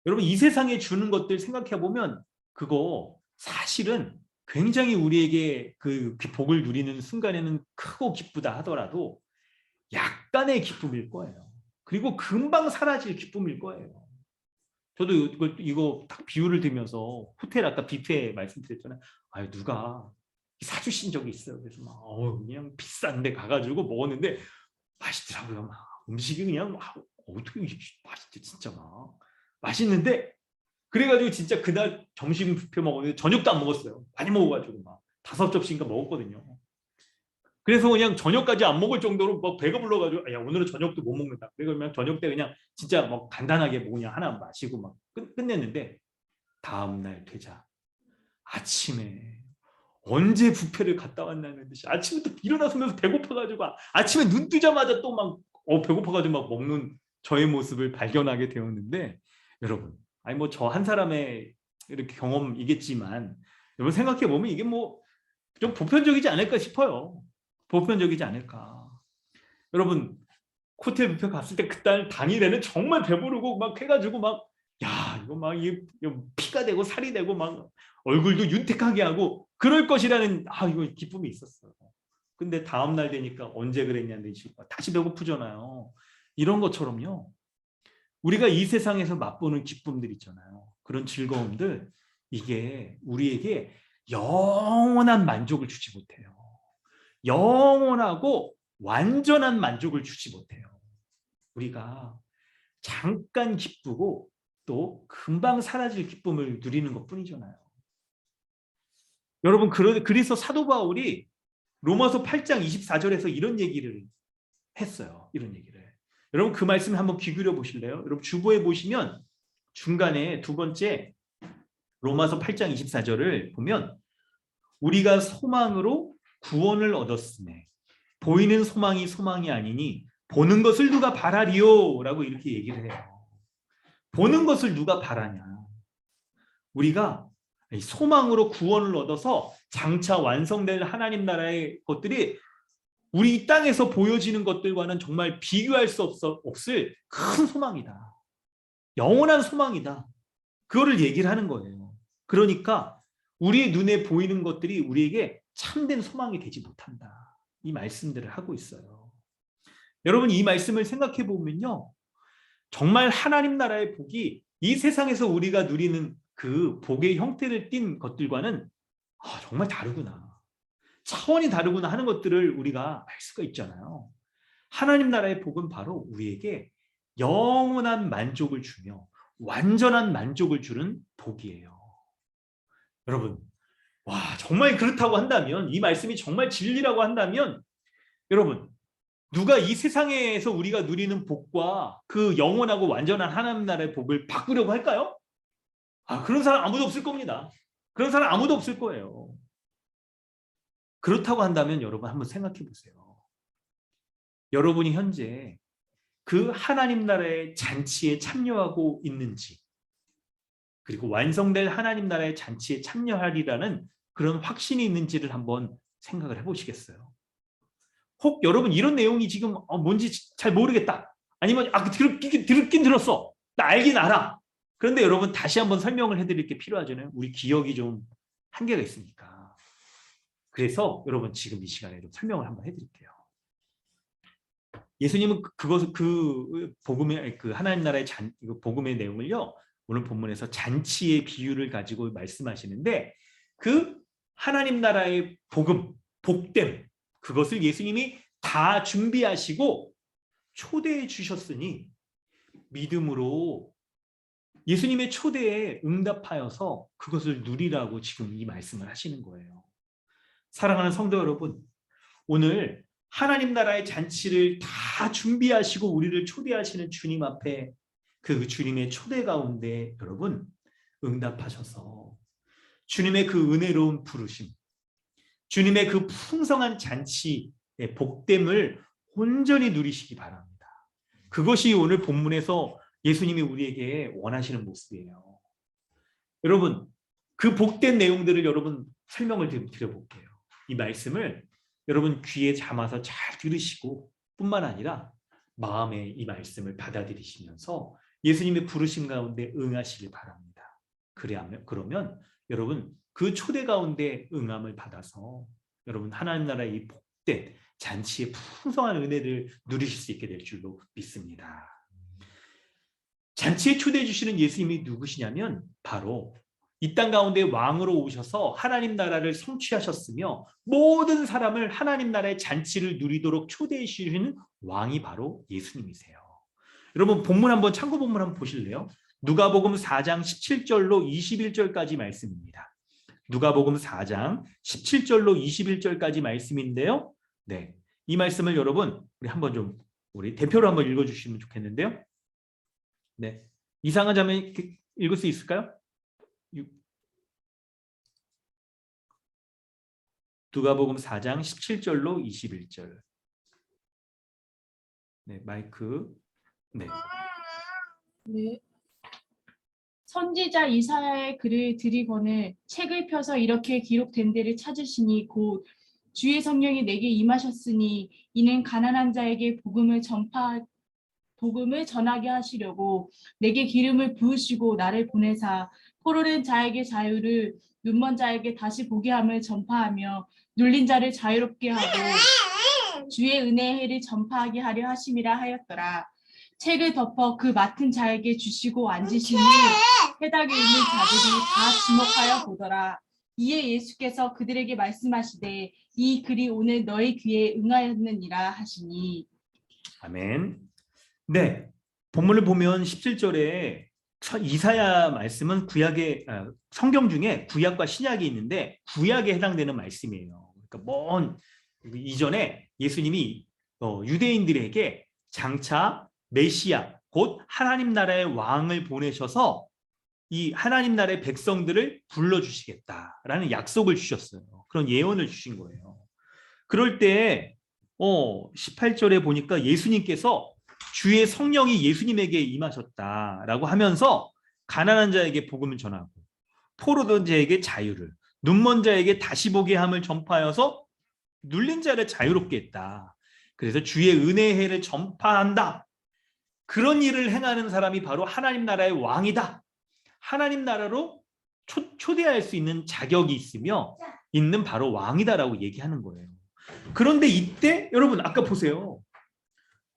여러분, 이 세상에 주는 것들 생각해 보면 그거 사실은 굉장히 우리에게 그 복을 누리는 순간에는 크고 기쁘다 하더라도 약간의 기쁨일 거예요. 그리고 금방 사라질 기쁨일 거예요. 저도 이거 딱 비유를 들면서 호텔 아까 뷔페 말씀드렸잖아요. 아, 누가 사주신 적이 있어요. 그래서 막 그냥 비싼 데 가가지고 먹었는데 맛있더라고요. 막 음식이 그냥 막 어떻게 이렇게 맛있지 진짜 막 맛있는데 그래가지고 진짜 그날 점심 뷔페 먹었는데 저녁도 안 먹었어요. 많이 먹어가지고 막 5접시인가 먹었거든요. 그래서 그냥 저녁까지 안 먹을 정도로 막 배가 불러가지고 야 오늘은 저녁도 못 먹는다. 그러면 저녁 때 그냥 진짜 뭐 간단하게 뭐 그냥 하나 마시고 막 끝냈는데 다음 날 되자 아침에 언제 뷔페를 갔다 왔나는 듯이 아침부터 일어나서면서 배고파가지고 아침에 눈 뜨자마자 또 막 배고파가지고 막 먹는 저의 모습을 발견하게 되었는데 여러분 아니 뭐 저 한 사람의 이렇게 경험이겠지만 여러분 생각해 보면 이게 뭐 좀 보편적이지 않을까 싶어요. 보편적이지 않을까. 여러분 호텔 뷔페 갔을 때 그날 당일에는 정말 배부르고 막 해가지고 막 야 이거 막 피가 되고 살이 되고 막 얼굴도 윤택하게 하고 그럴 것이라는 이거 기쁨이 있었어요. 근데 다음 날 되니까 언제 그랬냐는 식으로 다시 배고프잖아요. 이런 것처럼요. 우리가 이 세상에서 맛보는 기쁨들 있잖아요. 그런 즐거움들 이게 우리에게 영원한 만족을 주지 못해요. 영원하고 완전한 만족을 주지 못해요. 우리가 잠깐 기쁘고 또 금방 사라질 기쁨을 누리는 것뿐이잖아요. 여러분 그래서 사도 바울이 로마서 8장 24절에서 이런 얘기를 했어요. 이런 얘기를. 여러분 그 말씀 한번 귀 기울여 보실래요? 여러분 주보에 보시면 중간에 두 번째 로마서 8장 24절을 보면 우리가 소망으로 구원을 얻었으매 보이는 소망이 아니니 보는 것을 누가 바라리요? 라고 이렇게 얘기를 해요. 보는 것을 누가 바라냐? 우리가 소망으로 구원을 얻어서 장차 완성될 하나님 나라의 것들이 우리 이 땅에서 보여지는 것들과는 정말 비교할 수 없을 큰 소망이다. 영원한 소망이다. 그거를 얘기를 하는 거예요. 그러니까 우리의 눈에 보이는 것들이 우리에게 참된 소망이 되지 못한다. 이 말씀들을 하고 있어요. 여러분 이 말씀을 생각해 보면요. 정말 하나님 나라의 복이 이 세상에서 우리가 누리는 그 복의 형태를 띈 것들과는 정말 다르구나. 차원이 다르구나 하는 것들을 우리가 알 수가 있잖아요. 하나님 나라의 복은 바로 우리에게 영원한 만족을 주며 완전한 만족을 주는 복이에요. 여러분, 정말 그렇다고 한다면 이 말씀이 정말 진리라고 한다면 여러분 누가 이 세상에서 우리가 누리는 복과 그 영원하고 완전한 하나님 나라의 복을 바꾸려고 할까요? 그런 사람 아무도 없을 겁니다. 그런 사람 아무도 없을 거예요. 그렇다고 한다면 여러분 한번 생각해 보세요. 여러분이 현재 그 하나님 나라의 잔치에 참여하고 있는지 그리고 완성될 하나님 나라의 잔치에 참여하리라는 그런 확신이 있는지를 한번 생각을 해보시겠어요? 혹 여러분 이런 내용이 지금 뭔지 잘 모르겠다. 아니면 듣긴 들었어. 나 알긴 알아. 그런데 여러분 다시 한번 설명을 해드릴 게 필요하잖아요. 우리 기억이 좀 한계가 있으니까. 그래서 여러분 지금 이 시간에 좀 설명을 한번 해드릴게요. 예수님은 그 복음의 그 하나님 나라의 복음의 내용을요. 오늘 본문에서 잔치의 비유를 가지고 말씀하시는데 그 하나님 나라의 복음, 복됨 그것을 예수님이 다 준비하시고 초대해 주셨으니 믿음으로 예수님의 초대에 응답하여서 그것을 누리라고 지금 이 말씀을 하시는 거예요. 사랑하는 성도 여러분, 오늘 하나님 나라의 잔치를 다 준비하시고 우리를 초대하시는 주님 앞에 그 주님의 초대 가운데 여러분 응답하셔서 주님의 그 은혜로운 부르심, 주님의 그 풍성한 잔치의 복됨을 온전히 누리시기 바랍니다. 그것이 오늘 본문에서 예수님이 우리에게 원하시는 모습이에요. 여러분, 그 복된 내용들을 여러분 설명을 드려볼게요. 이 말씀을 여러분 귀에 담아서 잘 들으시고 뿐만 아니라 마음에 이 말씀을 받아들이시면서 예수님의 부르심 가운데 응하시길 바랍니다. 그러면 여러분 그 초대 가운데 응함을 받아서 여러분 하나님 나라의 이 복된 잔치의 풍성한 은혜를 누리실 수 있게 될 줄로 믿습니다. 잔치에 초대해 주시는 예수님이 누구시냐면 바로 이 땅 가운데 왕으로 오셔서 하나님 나라를 성취하셨으며 모든 사람을 하나님 나라의 잔치를 누리도록 초대해 주시는 왕이 바로 예수님이세요. 여러분 본문 한번 참고 본문 한번 보실래요? 누가복음 4장 17절로 21절까지 말씀입니다. 누가복음 4장 17절로 21절까지 말씀인데요. 네, 이 말씀을 여러분 우리 한번 좀 우리 대표로 한번 읽어주시면 좋겠는데요. 네, 이상한 자매 읽을 수 있을까요? 누가복음 4장 17절로 21절. 네, 마이크. 네. 네. 선지자 이사야의 글을 들이거늘 책을 펴서 이렇게 기록된 데를 찾으시니 곧 주의 성령이 내게 임하셨으니 이는 가난한 자에게 복음을 전하게 하시려고 내게 기름을 부으시고 나를 보내사 포로된 자에게 자유를 눈먼 자에게 다시 보게 함을 전파하며 눌린 자를 자유롭게 하고 주의 은혜의 해를 전파하게 하려 하심이라 하였더라. 책을 덮어 그 맡은 자에게 주시고 앉으시니 해닥에 있는 자들이 다 주목하여 보더라. 이에 예수께서 그들에게 말씀하시되 이 글이 오늘 너희 귀에 응하였느니라 하시니. 아멘. 네, 본문을 보면 17절에 이사야 말씀은 구약의 성경 중에 구약과 신약이 있는데 구약에 해당되는 말씀이에요. 그러니까 먼 이전에 예수님이 유대인들에게 장차 메시아 곧 하나님 나라의 왕을 보내셔서 이 하나님 나라의 백성들을 불러주시겠다라는 약속을 주셨어요. 그런 예언을 주신 거예요. 그럴 때 18절에 보니까 예수님께서 주의 성령이 예수님에게 임하셨다라고 하면서 가난한 자에게 복음을 전하고 포로된 자에게 자유를 눈먼 자에게 다시 보게 함을 전파하여서 눌린 자를 자유롭게 했다. 그래서 주의 은혜의 해를 전파한다. 그런 일을 행하는 사람이 바로 하나님 나라의 왕이다. 하나님 나라로 초대할 수 있는 자격이 있는 바로 왕이다라고 얘기하는 거예요. 그런데 이때 여러분 아까 보세요.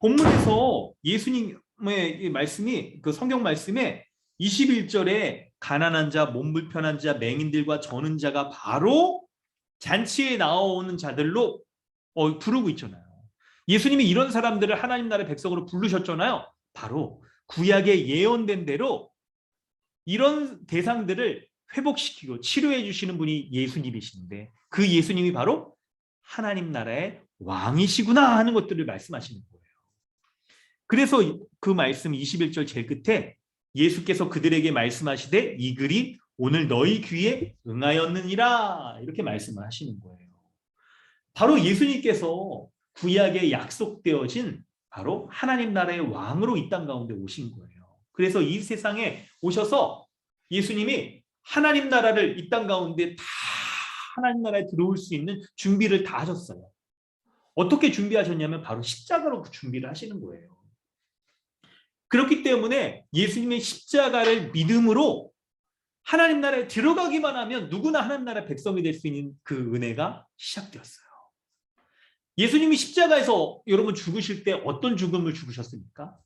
본문에서 예수님의 말씀이 그 성경 말씀에 21절에 가난한 자, 몸 불편한 자, 맹인들과 저는 자가 바로 잔치에 나오는 자들로 부르고 있잖아요. 예수님이 이런 사람들을 하나님 나라의 백성으로 부르셨잖아요. 바로 구약에 예언된 대로 이런 대상들을 회복시키고 치료해 주시는 분이 예수님이신데 그 예수님이 바로 하나님 나라의 왕이시구나 하는 것들을 말씀하시는 거예요. 그래서 그 말씀 21절 제일 끝에 예수께서 그들에게 말씀하시되 이 글이 오늘 너희 귀에 응하였느니라 이렇게 말씀을 하시는 거예요. 바로 예수님께서 구약에 약속되어진 바로 하나님 나라의 왕으로 이 땅 가운데 오신 거예요. 그래서 이 세상에 오셔서 예수님이 하나님 나라를 이 땅 가운데 다 하나님 나라에 들어올 수 있는 준비를 다 하셨어요. 어떻게 준비하셨냐면 바로 십자가로 그 준비를 하시는 거예요. 그렇기 때문에 예수님의 십자가를 믿음으로 하나님 나라에 들어가기만 하면 누구나 하나님 나라의 백성이 될 수 있는 그 은혜가 시작되었어요. 예수님이 십자가에서 여러분 죽으실 때 어떤 죽음을 죽으셨습니까?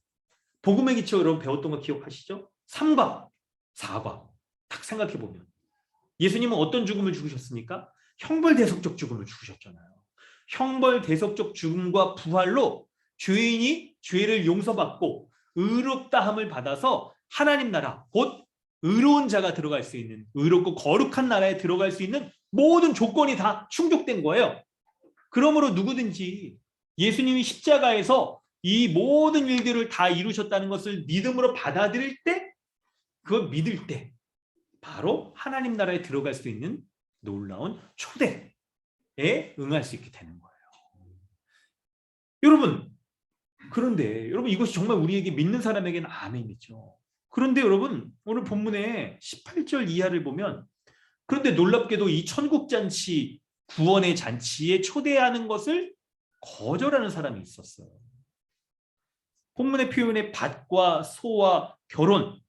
복음의 기초 여러분 배웠던 거 기억하시죠? 3과 4과 딱 생각해 보면 예수님은 어떤 죽음을 죽으셨습니까? 형벌대속적 죽음을 죽으셨잖아요. 형벌대속적 죽음과 부활로 죄인이 죄를 용서받고 의롭다함을 받아서 하나님 나라 곧 의로운 자가 들어갈 수 있는 의롭고 거룩한 나라에 들어갈 수 있는 모든 조건이 다 충족된 거예요. 그러므로 누구든지 예수님이 십자가에서 이 모든 일들을 다 이루셨다는 것을 믿음으로 받아들일 때 그걸 믿을 때 바로 하나님 나라에 들어갈 수 있는 놀라운 초대에 응할 수 있게 되는 거예요. 여러분 그런데 여러분 이것이 정말 우리에게 믿는 사람에게는 아멘이죠. 그런데 여러분 오늘 본문의 18절 이하를 보면 그런데 놀랍게도 이 천국잔치 구원의 잔치에 초대하는 것을 거절하는 사람이 있었어요. 본문의 표현에 밭과 소와 결혼과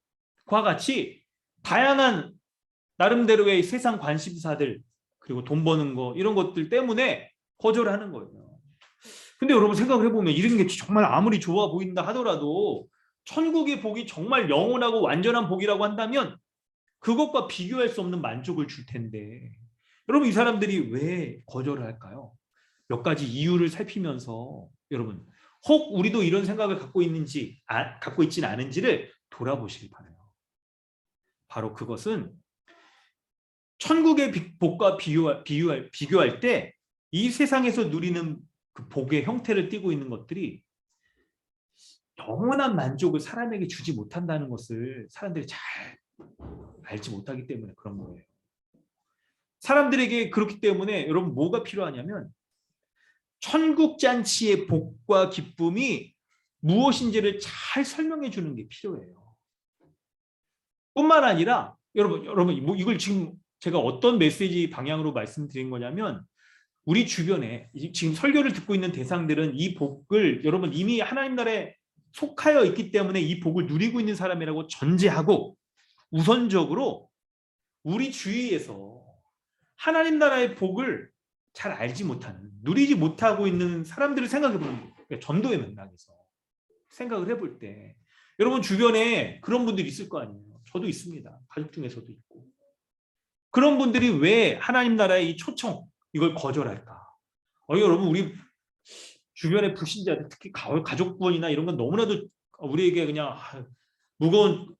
같이 다양한 나름대로의 세상 관심사들 그리고 돈 버는 거 이런 것들 때문에 거절하는 거예요. 근데 여러분 생각을 해보면 이런 게 정말 아무리 좋아 보인다 하더라도 천국의 복이 정말 영원하고 완전한 복이라고 한다면 그것과 비교할 수 없는 만족을 줄 텐데 여러분 이 사람들이 왜 거절을 할까요? 몇 가지 이유를 살피면서 여러분 혹 우리도 이런 생각을 갖고 있는지 갖고 있지는 않은지를 돌아보시길 바라요. 바로 그것은 천국의 복과 비교할 때 이 세상에서 누리는 그 복의 형태를 띠고 있는 것들이 영원한 만족을 사람에게 주지 못한다는 것을 사람들이 잘 알지 못하기 때문에 그런 거예요. 사람들에게 그렇기 때문에 여러분 뭐가 필요하냐면 천국 잔치의 복과 기쁨이 무엇인지를 잘 설명해 주는 게 필요해요. 뿐만 아니라 여러분 뭐 이걸 지금 제가 어떤 메시지 방향으로 말씀드린 거냐면 우리 주변에 지금 설교를 듣고 있는 대상들은 이 복을 여러분 이미 하나님 나라에 속하여 있기 때문에 이 복을 누리고 있는 사람이라고 전제하고 우선적으로 우리 주위에서 하나님 나라의 복을 잘 알지 못하는 누리지 못하고 있는 사람들을 생각해 보는 거예요. 그러니까 전도의 맥락에서 생각을 해볼 때 여러분 주변에 그런 분들이 있을 거 아니에요. 저도 있습니다. 가족 중에서도 있고. 그런 분들이 왜 하나님 나라의 이 초청 이걸 거절할까? 여러분 우리 주변의 불신자들 특히 가족 구원이나 이런 건 너무나도 우리에게 그냥 무거운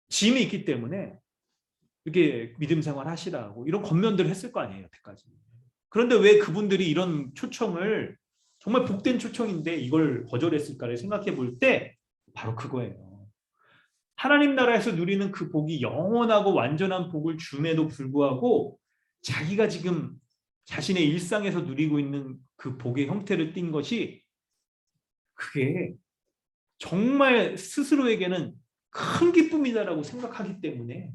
짐이 있기 때문에 이렇게 믿음 생활 하시라고 이런 권면들을 했을 거 아니에요, 여태까지. 그런데 왜 그분들이 이런 초청을 정말 복된 초청인데 이걸 거절했을까를 생각해 볼 때 바로 그거예요. 하나님 나라에서 누리는 그 복이 영원하고 완전한 복을 줌에도 불구하고 자기가 지금 자신의 일상에서 누리고 있는 그 복의 형태를 띈 것이 그게 정말 스스로에게는 큰 기쁨이다라고 생각하기 때문에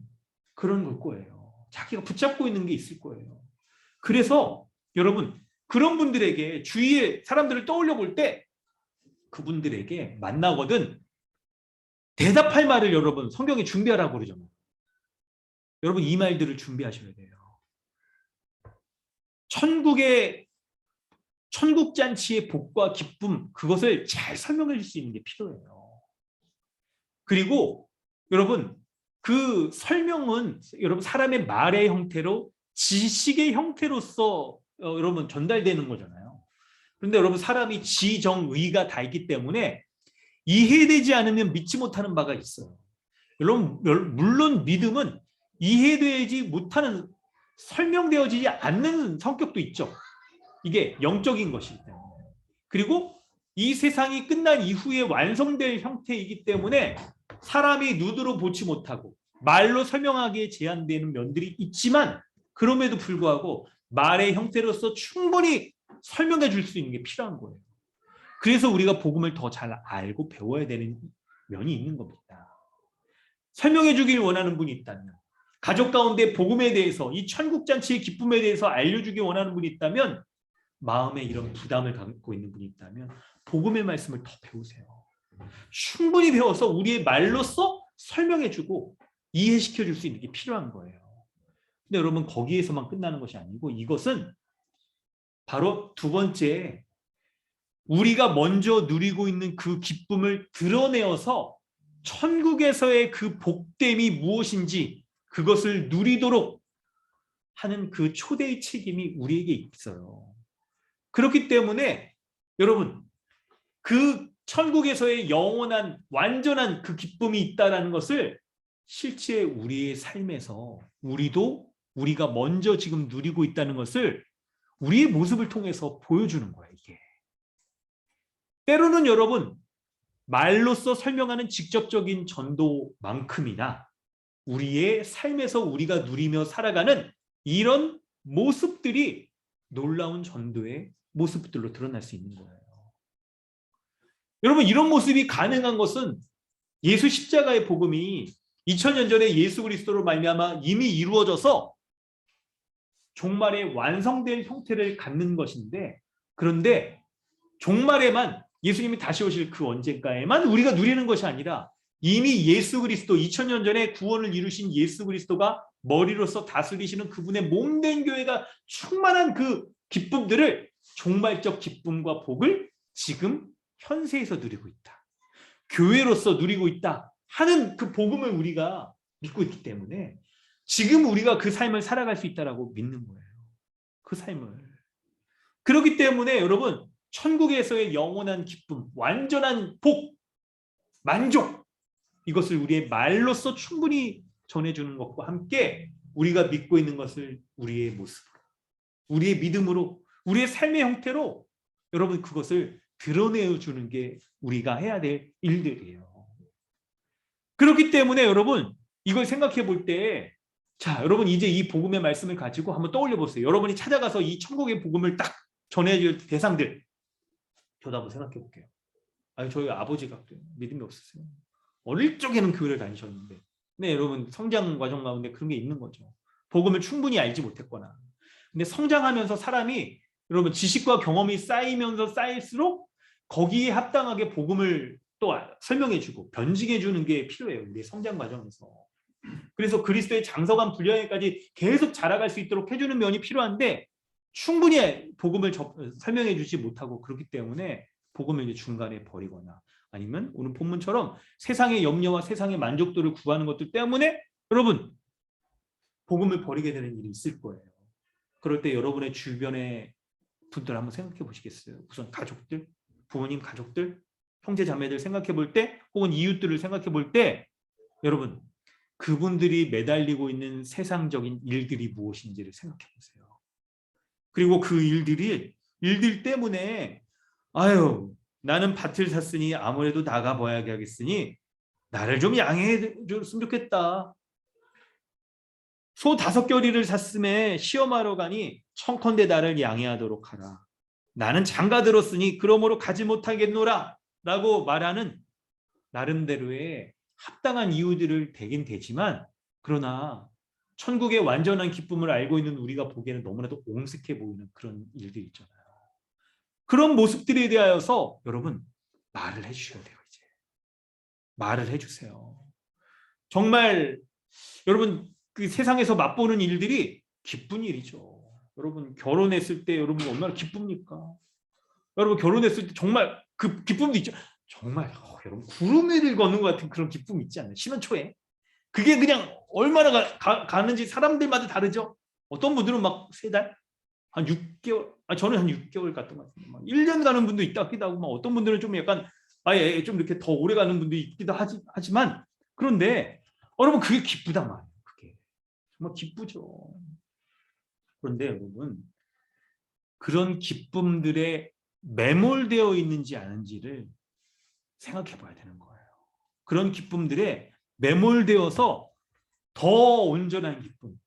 그런 걸 거예요. 자기가 붙잡고 있는 게 있을 거예요. 그래서 여러분 그런 분들에게 주위의 사람들을 떠올려 볼 때 그분들에게 만나거든 대답할 말을 여러분 성경에 준비하라고 그러잖아요. 여러분 이 말들을 준비하셔야 돼요. 천국 잔치의 복과 기쁨 그것을 잘 설명해 줄 수 있는 게 필요해요. 그리고 여러분 그 설명은 여러분 사람의 말의 형태로 지식의 형태로서 여러분 전달되는 거잖아요. 그런데 여러분 사람이 지정의가 다 있기 때문에 이해되지 않으면 믿지 못하는 바가 있어요. 여러분 물론 믿음은 이해되지 못하는 설명되어지지 않는 성격도 있죠. 이게 영적인 것이기 때문에. 그리고 이 세상이 끝난 이후에 완성될 형태이기 때문에 사람이 눈으로 보지 못하고 말로 설명하기에 제한되는 면들이 있지만 그럼에도 불구하고 말의 형태로서 충분히 설명해 줄 수 있는 게 필요한 거예요. 그래서 우리가 복음을 더 잘 알고 배워야 되는 면이 있는 겁니다. 설명해 주길 원하는 분이 있다면 가족 가운데 복음에 대해서 이 천국잔치의 기쁨에 대해서 알려주길 원하는 분이 있다면 마음에 이런 부담을 갖고 있는 분이 있다면 복음의 말씀을 더 배우세요. 충분히 배워서 우리의 말로써 설명해주고 이해시켜줄 수 있는 게 필요한 거예요. 근데 여러분 거기에서만 끝나는 것이 아니고 이것은 바로 두 번째 우리가 먼저 누리고 있는 그 기쁨을 드러내어서 천국에서의 그 복됨이 무엇인지 그것을 누리도록 하는 그 초대의 책임이 우리에게 있어요. 그렇기 때문에 여러분 그 천국에서의 영원한 완전한 그 기쁨이 있다는 것을 실제 우리의 삶에서 우리가 먼저 지금 누리고 있다는 것을 우리의 모습을 통해서 보여주는 거예요. 이게 때로는 여러분 말로써 설명하는 직접적인 전도만큼이나 우리의 삶에서 우리가 누리며 살아가는 이런 모습들이 놀라운 전도의 모습들로 드러날 수 있는 거예요. 여러분 이런 모습이 가능한 것은 예수 십자가의 복음이 2000년 전에 예수 그리스도로 말미암아 이미 이루어져서 종말에 완성될 형태를 갖는 것인데 그런데 종말에만 예수님이 다시 오실 그 언젠가에만 우리가 누리는 것이 아니라 이미 예수 그리스도 2000년 전에 구원을 이루신 예수 그리스도가 머리로서 다스리시는 그분의 몸된 교회가 충만한 그 기쁨들을 종말적 기쁨과 복을 지금 현세에서 누리고 있다. 교회로서 누리고 있다 하는 그 복음을 우리가 믿고 있기 때문에 지금 우리가 그 삶을 살아갈 수 있다라고 믿는 거예요. 그 삶을. 그렇기 때문에 여러분 천국에서의 영원한 기쁨, 완전한 복, 만족 이것을 우리의 말로써 충분히 전해주는 것과 함께 우리가 믿고 있는 것을 우리의 모습으로, 우리의 믿음으로, 우리의 삶의 형태로 여러분 그것을 드러내주는 게 우리가 해야 될 일들이에요. 그렇기 때문에 여러분 이걸 생각해 볼 때 자, 여러분 이제 이 복음의 말씀을 가지고 한번 떠올려 보세요. 여러분이 찾아가서 이 천국의 복음을 딱 전해줄 대상들 저도 한번 생각해 볼게요. 아니 저희 아버지가 믿음이 없었어요. 어릴 적에는 교회를 다니셨는데 네, 여러분 성장 과정 가운데 그런 게 있는 거죠. 복음을 충분히 알지 못했거나 근데 성장하면서 사람이 여러분 지식과 경험이 쌓이면서 쌓일수록 거기에 합당하게 복음을 또 설명해주고 변증해주는 게 필요해요. 우리의 성장 과정에서. 그래서 그리스도의 장서간 분량에까지 계속 자라갈 수 있도록 해주는 면이 필요한데 충분히 복음을 설명해 주지 못하고 그렇기 때문에 복음을 이제 중간에 버리거나 아니면 오늘 본문처럼 세상의 염려와 세상의 만족도를 구하는 것들 때문에 여러분 복음을 버리게 되는 일이 있을 거예요. 그럴 때 여러분의 주변의 분들 한번 생각해 보시겠어요? 우선 가족들, 부모님 가족들, 형제 자매들 생각해 볼 때 혹은 이웃들을 생각해 볼 때 여러분 그분들이 매달리고 있는 세상적인 일들이 무엇인지를 생각해 보세요. 그리고 그 일들 때문에 아유 나는 밭을 샀으니 아무래도 나가봐야겠으니 나를 좀 양해해 줬으면 좋겠다. 소 5겨리를 샀음에 시험하러 가니 청컨대 나를 양해하도록 하라. 나는 장가 들었으니 그러므로 가지 못하겠노라 라고 말하는 나름대로의 합당한 이유들을 대긴 되지만 그러나 천국의 완전한 기쁨을 알고 있는 우리가 보기에는 너무나도 옹색해 보이는 그런 일들이 있잖아요. 그런 모습들에 대하여서 여러분 말을 해주셔야 돼요. 이제 말을 해주세요. 정말 여러분 그 세상에서 맛보는 일들이 기쁜 일이죠. 여러분 결혼했을 때 여러분 얼마나 기쁩니까? 여러분 결혼했을 때 정말 그 기쁨도 있죠. 정말 여러분 구름 위를 걷는 것 같은 그런 기쁨이 있지 않나요? 신혼 초에 그게 그냥 얼마나 가는지 사람들마다 다르죠. 어떤 분들은 막 3달, 한 6개월, 저는 한 6개월 갔던 것 같아요. 막 1년 가는 분도 있다기도 하고, 막 어떤 분들은 좀 약간 아예 좀 이렇게 더 오래 가는 분도 있기도 하지만 그런데 여러분 그게 기쁘단 말이에요. 그게 정말 기쁘죠. 그런데 여러분 그런 기쁨들에 매몰되어 있는지 아닌지를 생각해 봐야 되는 거예요. 그런 기쁨들에 매몰되어서 더 온전한 기쁨,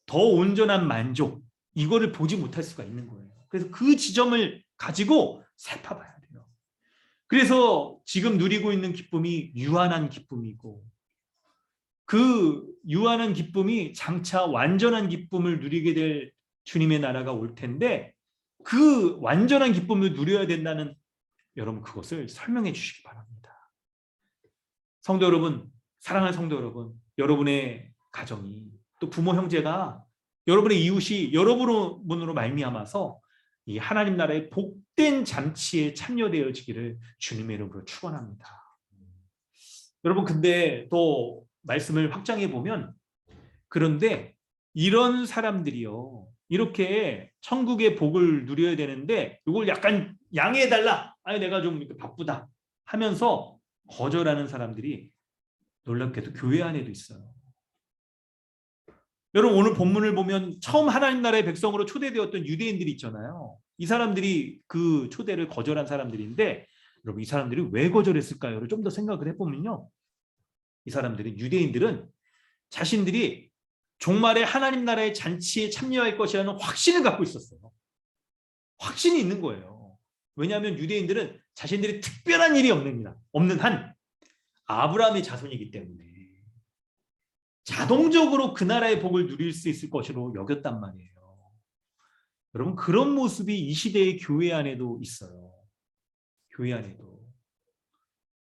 더 온전한 만족 이거를 보지 못할 수가 있는 거예요. 그래서 그 지점을 가지고 살펴봐야 돼요. 그래서 지금 누리고 있는 기쁨이 유한한 기쁨이고 그 유한한 기쁨이 장차 완전한 기쁨을 누리게 될 주님의 나라가 올 텐데 그 완전한 기쁨을 누려야 된다는 여러분 그것을 설명해 주시기 바랍니다. 성도 여러분, 사랑하는 성도 여러분, 여러분의 가정이 또 부모 형제가 여러분의 이웃이 여러분으로 말미암아서 이 하나님 나라의 복된 잔치에 참여되어지기를 주님의 이름으로 축원합니다. 여러분 근데 또 말씀을 확장해 보면 그런데 이런 사람들이요 이렇게 천국의 복을 누려야 되는데 이걸 약간 양해해달라. 아니 내가 좀 바쁘다 하면서 거절하는 사람들이 놀랍게도 교회 안에도 있어요. 여러분 오늘 본문을 보면 처음 하나님 나라의 백성으로 초대되었던 유대인들이 있잖아요. 이 사람들이 그 초대를 거절한 사람들인데 여러분 이 사람들이 왜 거절했을까요? 좀 더 생각을 해보면요. 이 사람들은 유대인들은 자신들이 종말의 하나님 나라의 잔치에 참여할 것이라는 확신을 갖고 있었어요. 확신이 있는 거예요. 왜냐하면 유대인들은 자신들이 특별한 일이 없는 한 아브라함의 자손이기 때문에 자동적으로 그 나라의 복을 누릴 수 있을 것으로 여겼단 말이에요. 여러분 그런 모습이 이 시대의 교회 안에도 있어요. 교회 안에도.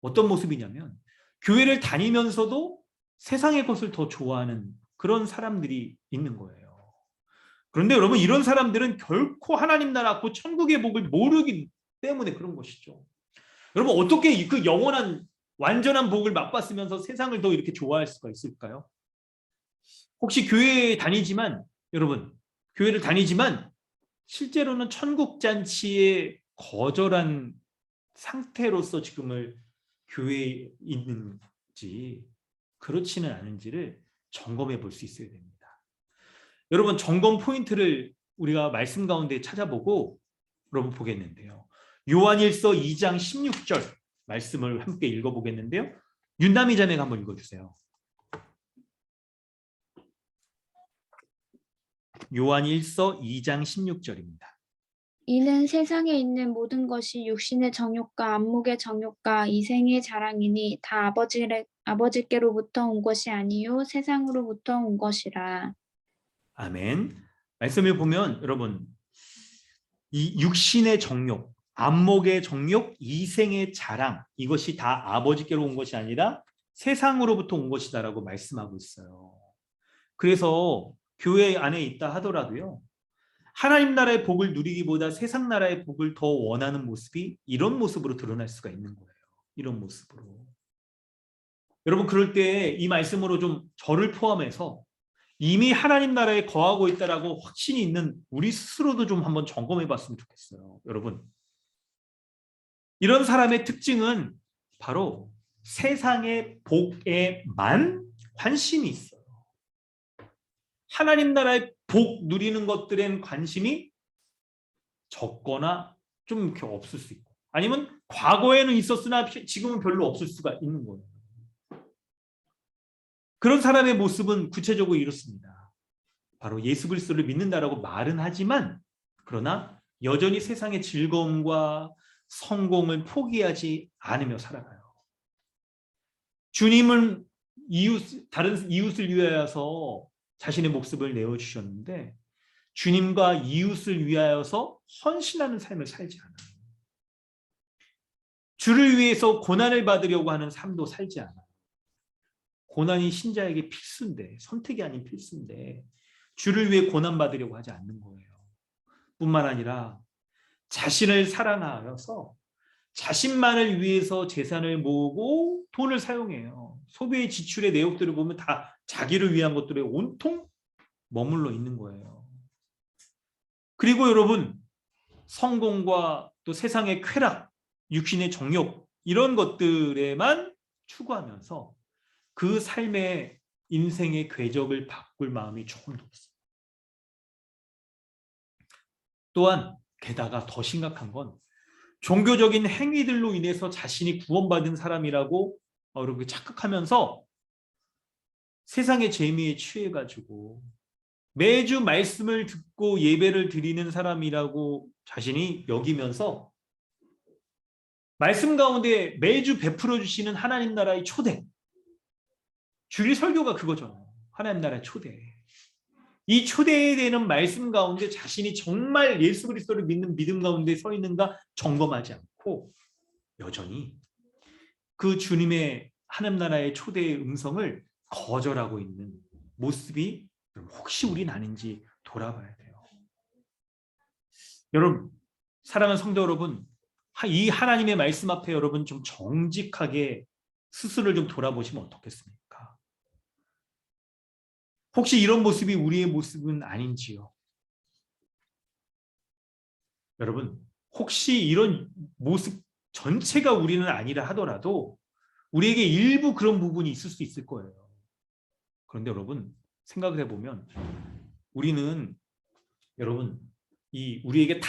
어떤 모습이냐면 교회를 다니면서도 세상의 것을 더 좋아하는 그런 사람들이 있는 거예요. 그런데 여러분, 이런 사람들은 결코 하나님 나라 곧 천국의 복을 모르기 때문에 그런 것이죠. 여러분, 어떻게 그 영원한 완전한 복을 맛봤으면서 세상을 더 이렇게 좋아할 수가 있을까요? 혹시 교회에 다니지만, 여러분, 교회를 다니지만 실제로는 천국 잔치에 거절한 상태로서 지금을 교회에 있는지 그렇지는 않은지를 점검해 볼 수 있어야 됩니다. 여러분, 점검 포인트를 우리가 말씀 가운데 찾아보고 여러분 보겠는데요. 요한일서 2장 16절 말씀을 함께 읽어보겠는데요. 윤남이 자매가 한번 읽어주세요. 요한일서 2장 16절입니다. 이는 세상에 있는 모든 것이 육신의 정욕과 안목의 정욕과 이생의 자랑이니 다 아버지께로부터 온 것이 아니요 세상으로부터 온 것이라. 아멘. 말씀을 보면 여러분, 이 육신의 정욕, 안목의 정욕, 이생의 자랑, 이것이 다 아버지께로 온 것이 아니라 세상으로부터 온 것이다라고 말씀하고 있어요. 그래서 교회 안에 있다 하더라도요, 하나님 나라의 복을 누리기보다 세상 나라의 복을 더 원하는 모습이 이런 모습으로 드러날 수가 있는 거예요. 이런 모습으로. 여러분, 그럴 때 이 말씀으로 좀 저를 포함해서 이미 하나님 나라에 거하고 있다라고 확신이 있는 우리 스스로도 좀 한번 점검해 봤으면 좋겠어요. 여러분, 이런 사람의 특징은 바로 세상의 복에만 관심이 있어요. 하나님 나라의 복 누리는 것들엔 관심이 적거나 좀 이렇게 없을 수 있고, 아니면 과거에는 있었으나 지금은 별로 없을 수가 있는 거예요. 그런 사람의 모습은 구체적으로 이렇습니다. 바로 예수 그리스도를 믿는다라고 말은 하지만 그러나 여전히 세상의 즐거움과 성공을 포기하지 않으며 살아가요. 주님은 다른 이웃을 위하여서 자신의 목숨을 내어주셨는데 주님과 이웃을 위하여서 헌신하는 삶을 살지 않아요. 주를 위해서 고난을 받으려고 하는 삶도 살지 않아요. 고난이 신자에게 필수인데, 선택이 아닌 필수인데 주를 위해 고난받으려고 하지 않는 거예요. 뿐만 아니라 자신을 사랑하여서 자신만을 위해서 재산을 모으고 돈을 사용해요. 소비의 지출의 내역들을 보면 다 자기를 위한 것들에 온통 머물러 있는 거예요. 그리고 여러분, 성공과 또 세상의 쾌락, 육신의 정욕 이런 것들에만 추구하면서 그 삶의 인생의 궤적을 바꿀 마음이 조금 더 없어요. 또한 게다가 더 심각한 건 종교적인 행위들로 인해서 자신이 구원받은 사람이라고 이렇게 착각하면서 세상의 재미에 취해가지고 매주 말씀을 듣고 예배를 드리는 사람이라고 자신이 여기면서 말씀 가운데 매주 베풀어 주시는 하나님 나라의 초대, 주일 설교가 그거잖아요. 하나님 나라의 초대. 이 초대되는 말씀 가운데 자신이 정말 예수 그리스도를 믿는 믿음 가운데 서 있는가 점검하지 않고 여전히 그 주님의 하나님 나라의 초대의 음성을 거절하고 있는 모습이 혹시 우린 아닌지 돌아봐야 돼요. 여러분, 사랑하는 성도 여러분, 이 하나님의 말씀 앞에 여러분 좀 정직하게 스스로를 좀 돌아보시면 어떻겠습니까? 혹시 이런 모습이 우리의 모습은 아닌지요? 여러분, 혹시 이런 모습 전체가 우리는 아니라 하더라도 우리에게 일부 그런 부분이 있을 수 있을 거예요. 그런데 여러분, 생각을 해보면 우리는 여러분, 우리에게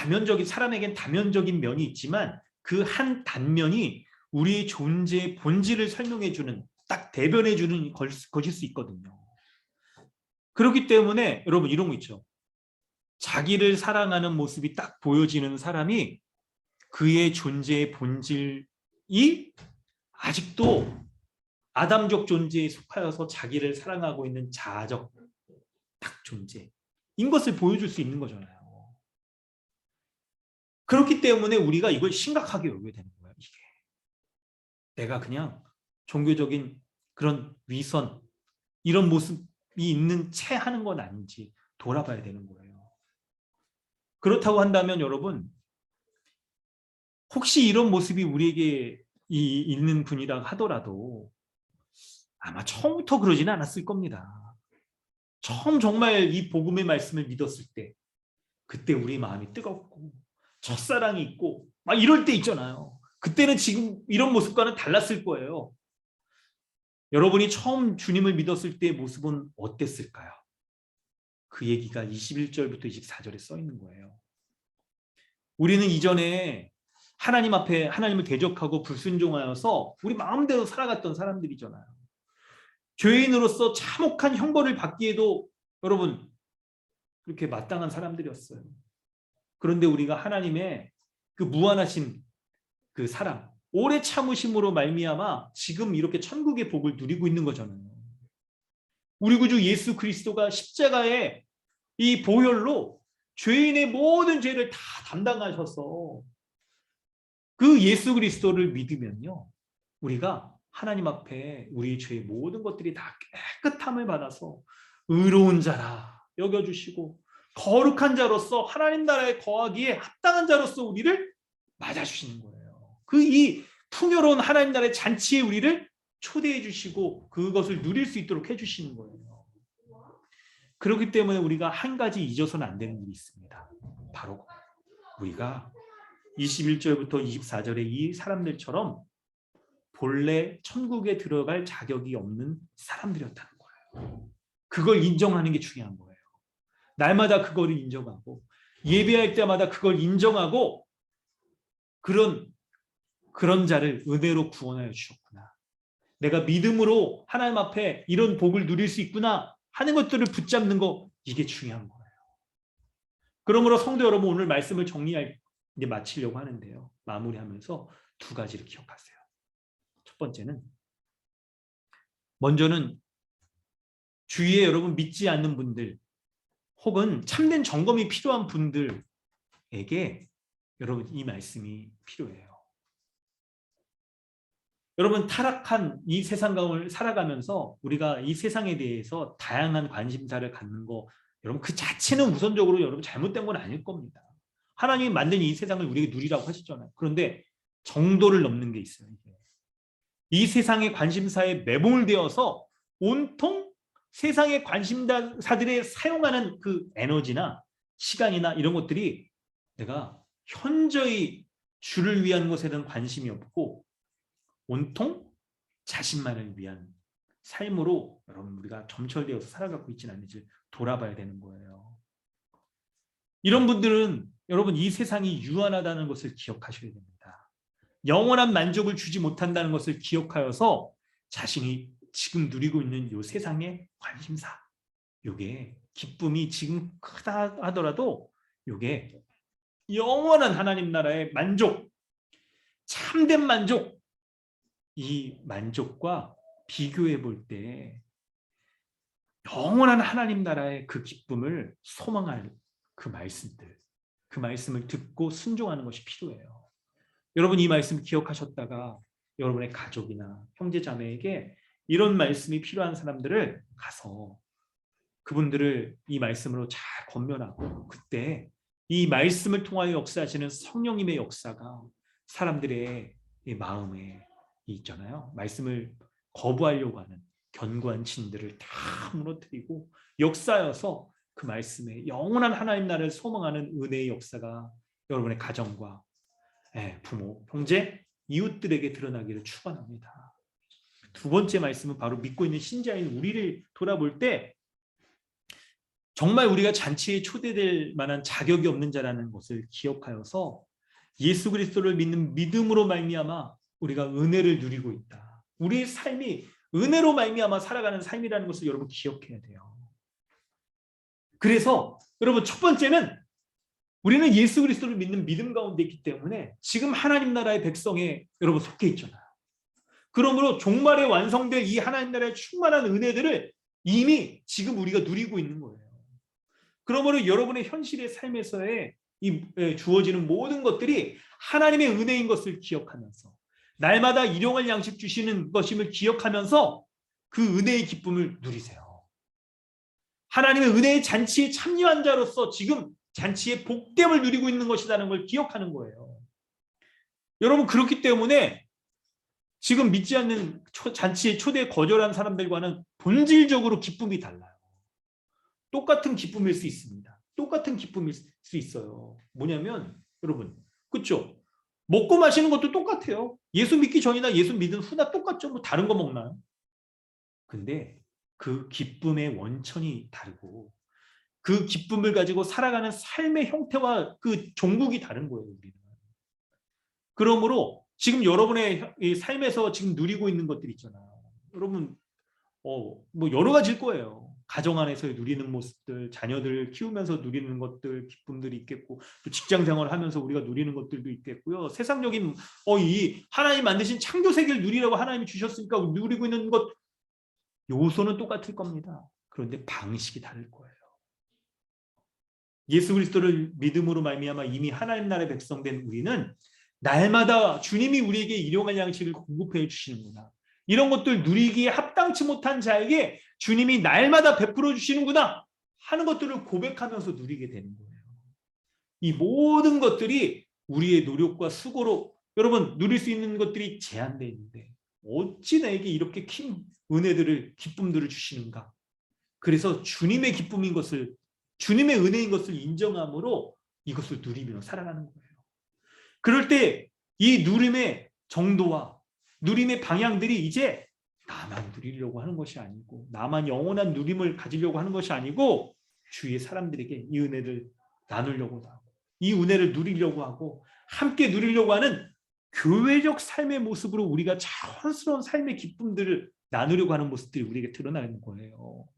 사람에겐 다면적인 면이 있지만 그 한 단면이 우리의 존재의 본질을 설명해주는, 딱 대변해주는 것일 수 있거든요. 그렇기 때문에 여러분 이런 거 있죠. 자기를 사랑하는 모습이 딱 보여지는 사람이 그의 존재의 본질이 아직도 아담적 존재에 속하여서 자기를 사랑하고 있는 자아적 딱 존재인 것을 보여줄 수 있는 거잖아요. 그렇기 때문에 우리가 이걸 심각하게 여겨야 되는 거예요. 이게 내가 그냥 종교적인 그런 위선, 이런 모습이 있는 채 하는 건 아닌지 돌아봐야 되는 거예요. 그렇다고 한다면 여러분, 혹시 이런 모습이 우리에게 있는 분이라 하더라도 아마 처음부터 그러지는 않았을 겁니다. 처음 정말 이 복음의 말씀을 믿었을 때, 그때 우리 마음이 뜨겁고 첫사랑이 있고 막 이럴 때 있잖아요. 그때는 지금 이런 모습과는 달랐을 거예요. 여러분이 처음 주님을 믿었을 때의 모습은 어땠을까요? 그 얘기가 21절부터 24절에 써 있는 거예요. 우리는 이전에 하나님 앞에 하나님을 대적하고 불순종하여서 우리 마음대로 살아갔던 사람들이잖아요. 죄인으로서 참혹한 형벌을 받기에도 여러분 그렇게 마땅한 사람들이었어요. 그런데 우리가 하나님의 그 무한하신 그 사랑, 오래 참으심으로 말미암아 지금 이렇게 천국의 복을 누리고 있는 거잖아요. 우리 구주 예수 그리스도가 십자가의 이 보혈로 죄인의 모든 죄를 다 담당하셔서 그 예수 그리스도를 믿으면요, 우리가 하나님 앞에 우리의 죄의 모든 것들이 다 깨끗함을 받아서 의로운 자라 여겨주시고 거룩한 자로서 하나님 나라에 거하기에 합당한 자로서 우리를 맞아주시는 거예요. 그 이 풍요로운 하나님 나라의 잔치에 우리를 초대해 주시고 그것을 누릴 수 있도록 해주시는 거예요. 그렇기 때문에 우리가 한 가지 잊어서는 안 되는 일이 있습니다. 바로 우리가 21절부터 24절의 이 사람들처럼 본래 천국에 들어갈 자격이 없는 사람들이었다는 거예요. 그걸 인정하는 게 중요한 거예요. 날마다 그걸 인정하고 예배할 때마다 그걸 인정하고 그런 자를 은혜로 구원하여 주셨구나. 내가 믿음으로 하나님 앞에 이런 복을 누릴 수 있구나 하는 것들을 붙잡는 거, 이게 중요한 거예요. 그러므로 성도 여러분, 오늘 말씀을 이제 마치려고 하는데요. 마무리하면서 두 가지를 기억하세요. 첫 번째는, 먼저는 주위에 여러분 믿지 않는 분들 혹은 참된 점검이 필요한 분들에게 여러분 이 말씀이 필요해요. 여러분, 타락한 이 세상 가운데 살아가면서 우리가 이 세상에 대해서 다양한 관심사를 갖는 거, 여러분 그 자체는 우선적으로 여러분 잘못된 건 아닐 겁니다. 하나님이 만든 이 세상을 우리에게 누리라고 하셨잖아요. 그런데 정도를 넘는 게 있어요. 이 세상의 관심사에 매몰되어서 온통 세상의 관심사들에 사용하는 그 에너지나 시간이나 이런 것들이 내가 현저히 주를 위한 것에 대한 관심이 없고 온통 자신만을 위한 삶으로 여러분 우리가 점철되어서 살아가고 있지는 않은지 돌아봐야 되는 거예요. 이런 분들은 여러분 이 세상이 유한하다는 것을 기억하셔야 됩니다. 영원한 만족을 주지 못한다는 것을 기억하여서 자신이 지금 누리고 있는 이 세상의 관심사, 요게 기쁨이 지금 크다 하더라도 요게 영원한 하나님 나라의 만족, 참된 만족, 이 만족과 비교해 볼 때 영원한 하나님 나라의 그 기쁨을 소망할 그 말씀들, 그 말씀을 듣고 순종하는 것이 필요해요. 여러분 이 말씀 기억하셨다가 여러분의 가족이나 형제 자매에게 이런 말씀이 필요한 사람들을 가서 그분들을 이 말씀으로 잘 권면하고, 그때 이 말씀을 통하여 역사하시는 성령님의 역사가 사람들의 이 마음에 있잖아요. 말씀을 거부하려고 하는 견고한 진들을 다 무너뜨리고 역사여서 그 말씀에 영원한 하나님 나라를 소망하는 은혜의 역사가 여러분의 가정과 부모, 형제, 이웃들에게 드러나기를 축원합니다. 두 번째 말씀은 바로 믿고 있는 신자인 우리를 돌아볼 때 정말 우리가 잔치에 초대될 만한 자격이 없는 자라는 것을 기억하여서 예수 그리스도를 믿는 믿음으로 말미암아 우리가 은혜를 누리고 있다. 우리의 삶이 은혜로 말미암아 살아가는 삶이라는 것을 여러분 기억해야 돼요. 그래서 여러분 첫 번째는 우리는 예수 그리스도를 믿는 믿음 가운데 있기 때문에 지금 하나님 나라의 백성에 여러분 속해 있잖아요. 그러므로 종말에 완성될 이 하나님 나라의 충만한 은혜들을 이미 지금 우리가 누리고 있는 거예요. 그러므로 여러분의 현실의 삶에서의 이 주어지는 모든 것들이 하나님의 은혜인 것을 기억하면서 날마다 일용할 양식 주시는 것임을 기억하면서 그 은혜의 기쁨을 누리세요. 하나님의 은혜의 잔치에 참여한 자로서 지금 잔치의 복됨을 누리고 있는 것이라는 걸 기억하는 거예요. 여러분, 그렇기 때문에 지금 믿지 않는 잔치에 초대에 거절한 사람들과는 본질적으로 기쁨이 달라요. 똑같은 기쁨일 수 있습니다. 똑같은 기쁨일 수 있어요. 뭐냐면 여러분, 그렇죠? 먹고 마시는 것도 똑같아요. 예수 믿기 전이나 예수 믿은 후나 똑같죠. 뭐 다른 거 먹나요? 근데 그 기쁨의 원천이 다르고 그 기쁨을 가지고 살아가는 삶의 형태와 그 종국이 다른 거예요. 우리는. 그러므로 지금 여러분의 이 삶에서 지금 누리고 있는 것들 있잖아요. 여러분, 뭐 여러 가지일 거예요. 가정 안에서 누리는 모습들, 자녀들 키우면서 누리는 것들, 기쁨들이 있겠고, 또 직장 생활을 하면서 우리가 누리는 것들도 있겠고요. 세상적인 이 하나님 만드신 창조 세계를 누리라고 하나님이 주셨으니까 누리고 있는 것 요소는 똑같을 겁니다. 그런데 방식이 다를 거예요. 예수 그리스도를 믿음으로 말미암아 이미 하나님 나라의 백성된 우리는 날마다 주님이 우리에게 일용할 양식을 공급해 주시는구나. 이런 것들 누리기에 합당치 못한 자에게 주님이 날마다 베풀어 주시는구나 하는 것들을 고백하면서 누리게 되는 거예요. 이 모든 것들이 우리의 노력과 수고로 여러분 누릴 수 있는 것들이 제한되어 있는데 어찌 나에게 이렇게 큰 은혜들을 기쁨들을 주시는가. 그래서 주님의 기쁨인 것을 주님의 은혜인 것을 인정함으로 이것을 누리며 살아가는 거예요. 그럴 때 이 누림의 정도와 누림의 방향들이 이제 나만 누리려고 하는 것이 아니고 나만 영원한 누림을 가지려고 하는 것이 아니고 주위의 사람들에게 이 은혜를 나누려고 하고 이 은혜를 누리려고 하고 함께 누리려고 하는 교회적 삶의 모습으로 우리가 자연스러운 삶의 기쁨들을 나누려고 하는 모습들이 우리에게 드러나는 거예요.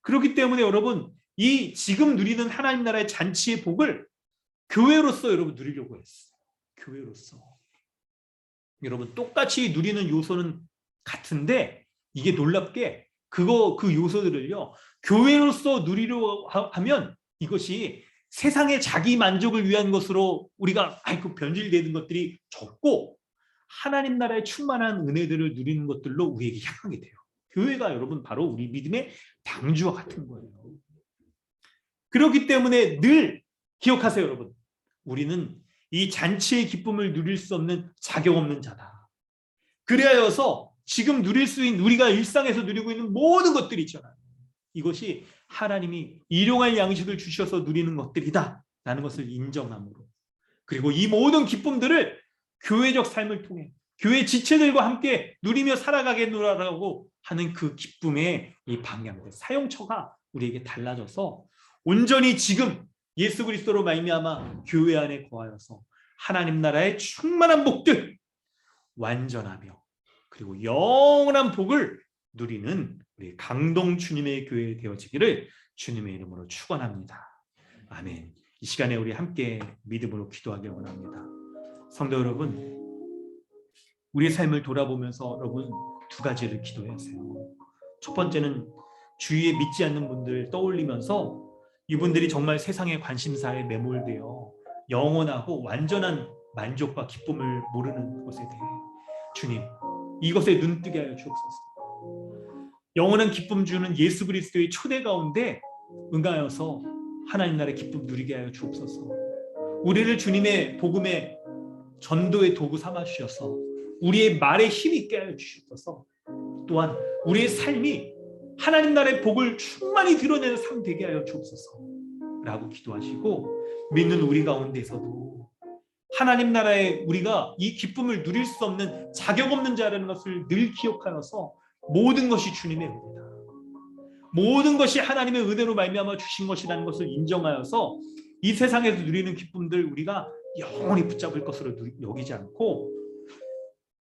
그렇기 때문에 여러분 이 지금 누리는 하나님 나라의 잔치의 복을 교회로서 여러분 누리려고 했어요. 교회로서. 여러분 똑같이 누리는 요소는 같은데 이게 놀랍게 그 요소들을요. 교회로서 누리려고 하면 이것이 세상의 자기 만족을 위한 것으로 우리가 변질되는 것들이 적고 하나님 나라의 충만한 은혜들을 누리는 것들로 우리에게 향하게 돼요. 교회가 여러분 바로 우리 믿음의 방주와 같은 거예요. 그렇기 때문에 늘 기억하세요, 여러분. 우리는 이 잔치의 기쁨을 누릴 수 없는 자격 없는 자다. 그래야여서 지금 누릴 수 있는 우리가 일상에서 누리고 있는 모든 것들이 있잖아요. 이것이 하나님이 일용할 양식을 주셔서 누리는 것들이다 라는 것을 인정함으로 그리고 이 모든 기쁨들을 교회적 삶을 통해 교회 지체들과 함께 누리며 살아가겠노라고 하는 그 기쁨의 이 방향들 사용처가 우리에게 달라져서 온전히 지금 예수 그리스도로 말미암아 교회 안에 거하여서 하나님 나라의 충만한 복들 완전하며 그리고 영원한 복을 누리는 우리 강동 주님의 교회 되어지기를 주님의 이름으로 축원합니다. 아멘. 이 시간에 우리 함께 믿음으로 기도하기 원합니다. 성도 여러분, 우리의 삶을 돌아보면서 여러분 두 가지를 기도하세요. 첫 번째는 주위에 믿지 않는 분들 떠올리면서 이분들이 정말 세상의 관심사에 매몰되어 영원하고 완전한 만족과 기쁨을 모르는 것에 대해 주님 이것에 눈뜨게 하여 주옵소서. 영원한 기쁨 주는 예수 그리스도의 초대 가운데 응하여서 하나님 나라의 기쁨 누리게 하여 주옵소서. 우리를 주님의 복음의 전도의 도구 삼아 주셔서 우리의 말에 힘 있게 하여 주옵소서. 또한 우리의 삶이 하나님 나라의 복을 충만히 드러내는 삶 되게 하여 주옵소서 라고 기도하시고 믿는 우리 가운데서도 하나님 나라에 우리가 이 기쁨을 누릴 수 없는 자격 없는 자라는 것을 늘 기억하여서 모든 것이 주님의 은혜다. 모든 것이 하나님의 은혜로 말미암아 주신 것이라는 것을 인정하여서 이 세상에서 누리는 기쁨들 우리가 영원히 붙잡을 것으로 여기지 않고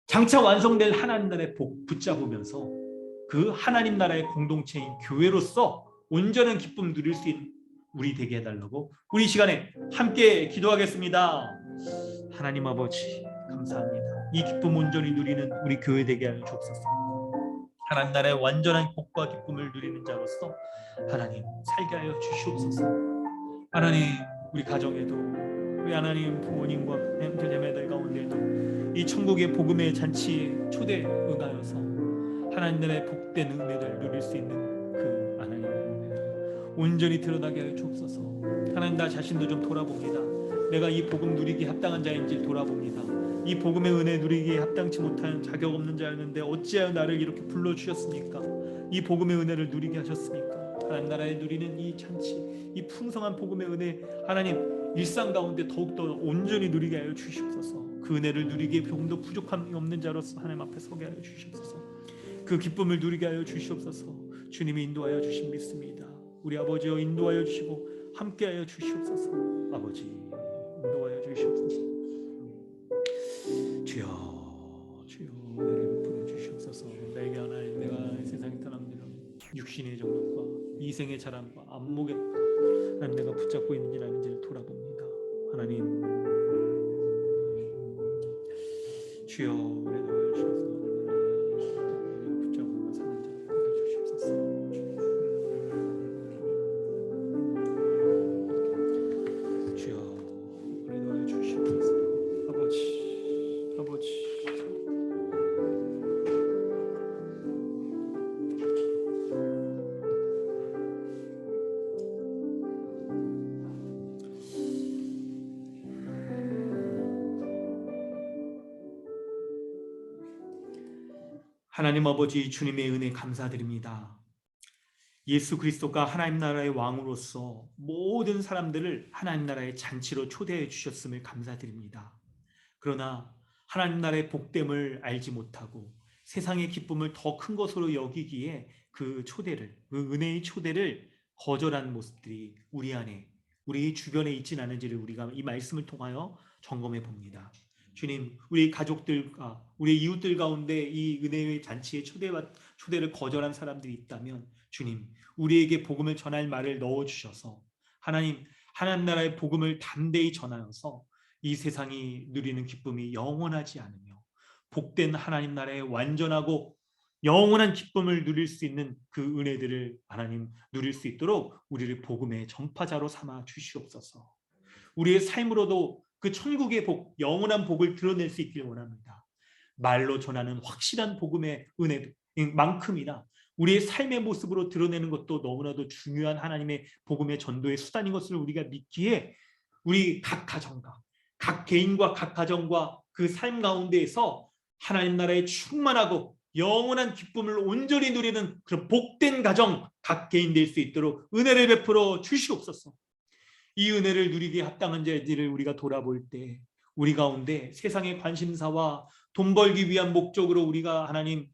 장차 완성될 하나님 나라의 복 붙잡으면서 그 하나님 나라의 공동체인 교회로서 온전한 기쁨 누릴 수 있는 우리 되게 해달라고 우리 시간에 함께 기도하겠습니다. 하나님 아버지 감사합니다. 이 기쁨 온전히 누리는 우리 교회 되게 하여 주옵소서. 하나님 나라의 완전한 복과 기쁨을 누리는 자로서 하나님 살게 하여 주시옵소서. 하나님 우리 가정에도 우리 하나님 부모님과 형제자매들 가운데도 이 천국의 복음의 잔치에 초대 응하여서 하나님 나라의 복된 은혜를 누릴 수 있는 그 하나님의 은혜를 온전히 드러나게 하여 주옵소서. 하나님, 나 자신도 좀 돌아봅니다. 내가 이 복음 누리기에 합당한 자인지 돌아봅니다. 이 복음의 은혜 누리기에 합당치 못한 자격 없는 자였는데 어찌하여 나를 이렇게 불러주셨습니까? 이 복음의 은혜를 누리게 하셨습니까? 하나님 나라에 누리는 이 잔치, 이 풍성한 복음의 은혜, 하나님 일상 가운데 더욱더 온전히 누리게 하여 주시옵소서. 그 은혜를 누리기에 조금도 부족함이 없는 자로서 하나님 앞에 서게 하여 주시옵소서. 그 기쁨을 누리게 하여 주시옵소서. 주님이 인도하여 주신 믿습니다. 우리 아버지여, 인도하여 주시고 함께하여 주시옵소서. 아버지, 인도하여 주시옵소서. 주여, 주여, 은혜를 베풀어 주시옵소서. 내게 하나님, 내가 세상에 떠납니다. 육신의 정욕과 이생의 자랑과 안목에 하나님 내가 붙잡고 있는지 아닌지를 돌아봅니다. 하나님, 주여, 은혜를 주셔서 붙잡고 사는 자 주시옵소서. 주여, 은혜를 주시옵소서. 아버지, 하나님 아버지, 주님의 은혜 감사드립니다. 예수 그리스도가 하나님 나라의 왕으로서 모든 사람들을 하나님 나라의 잔치로 초대해 주셨음을 감사드립니다. 그러나 하나님 나라의 복됨을 알지 못하고 세상의 기쁨을 더 큰 것으로 여기기에 그 초대를, 그 은혜의 초대를 거절한 모습들이 우리 안에, 우리 주변에 있지는 않은지를 우리가 이 말씀을 통하여 점검해 봅니다. 주님, 우리 가족들과 우리 이웃들 가운데 이 은혜의 잔치의 초대를 거절한 사람들이 있다면 주님, 우리에게 복음을 전할 말을 넣어주셔서 하나님 나라의 복음을 담대히 전하여서 이 세상이 누리는 기쁨이 영원하지 않으며 복된 하나님 나라의 완전하고 영원한 기쁨을 누릴 수 있는 그 은혜들을 하나님 누릴 수 있도록 우리를 복음의 전파자로 삼아 주시옵소서. 우리의 삶으로도 그 천국의 복, 영원한 복을 드러낼 수 있기를 원합니다. 말로 전하는 확실한 복음의 은혜만큼이나 우리의 삶의 모습으로 드러내는 것도 너무나도 중요한 하나님의 복음의 전도의 수단인 것을 우리가 믿기에 우리 각 가정과 각 개인과 각 가정과 그 삶 가운데에서 하나님 나라의 충만하고 영원한 기쁨을 온전히 누리는 그런 복된 가정 각 개인 될 수 있도록 은혜를 베풀어 주시옵소서. 이 은혜를 누리기에 합당한 자들을 우리가 돌아볼 때 우리 가운데 세상의 관심사와 돈 벌기 위한 목적으로 우리가 하나님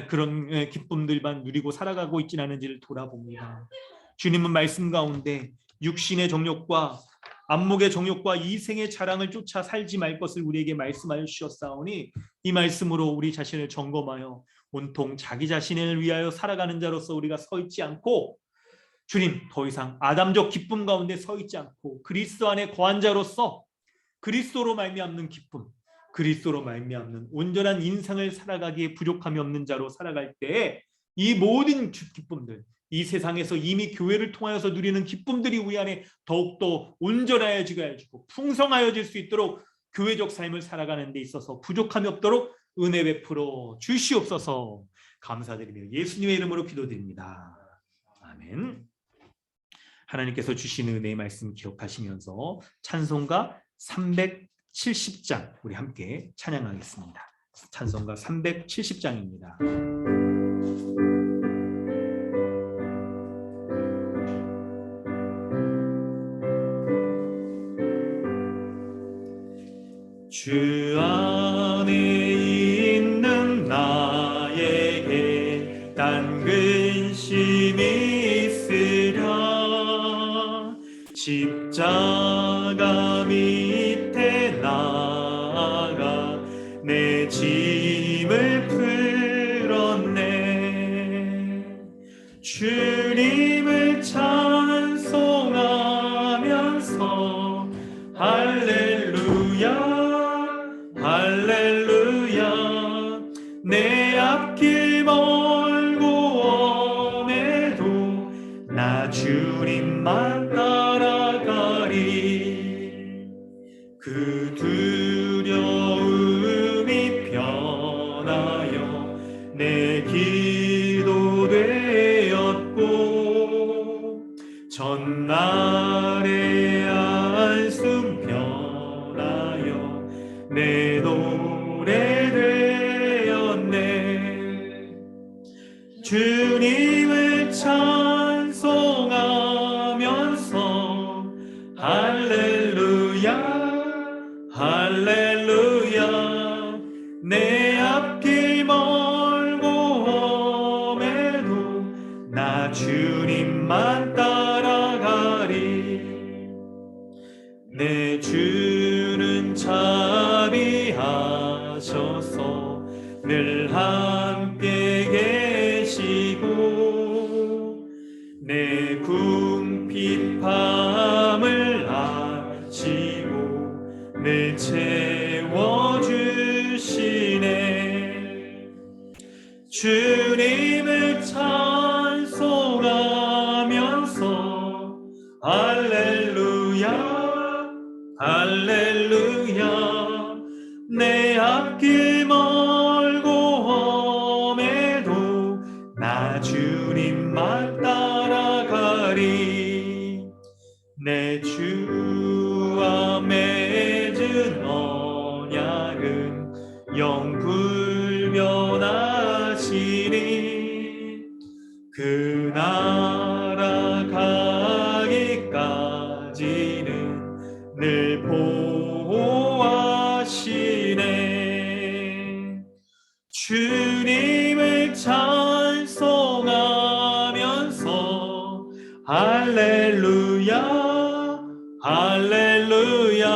그런 기쁨들만 누리고 살아가고 있지는 않은지를 돌아봅니다. 주님은 말씀 가운데 육신의 정욕과 안목의 정욕과 이생의 자랑을 쫓아 살지 말 것을 우리에게 말씀하여 주셨사오니 이 말씀으로 우리 자신을 점검하여 온통 자기 자신을 위하여 살아가는 자로서 우리가 서 있지 않고 주님, 더 이상 아담적 기쁨 가운데 서 있지 않고 그리스도 안에 거한 자로서 그리스도로 말미암는 기쁨, 그리스도로 말미암는 온전한 인생을 살아가기에 부족함이 없는 자로 살아갈 때에 이 모든 기쁨들, 이 세상에서 이미 교회를 통하여서 누리는 기쁨들이 우리 안에 더욱더 온전하여지고 풍성하여질 수 있도록 교회적 삶을 살아가는 데 있어서 부족함이 없도록 은혜 베풀어 주시옵소서. 감사드리며 예수님의 이름으로 기도드립니다. 아멘. 하나님께서 주신 은혜의 말씀 기억하시면서 찬송가 370장 우리 함께 찬양하겠습니다. 찬송가 370장입니다. 주 안에 있는 나에게 딴 근심이 있으랴 십자가 밑에 나아가 내 짐을 풀었네. 주님을 찬송하면서 할렐루야 할렐루야 내 앞길 멀고 엄해도 나 주님만 따라가리. 그 두려움이 오래되었네. 주님을 찬송하면서 할렐루야 할렐루야 내 앞길 멀고 험해도 나 주님만 따라가리. 내 주는 자비하셔서 늘 함께 계시고 내 궁핍함을 아시고 늘 채워주시네. 주님을 찬송하면서 할렐루야 할렐루야 내 앞길 멀고 험해도 나 주님만 따라가리. 내 주와 맺은 언약은 영불변하시니 그 나라 가기까지는 늘 보호하시네. 주님을 찬송하면서 할렐루야 할렐루야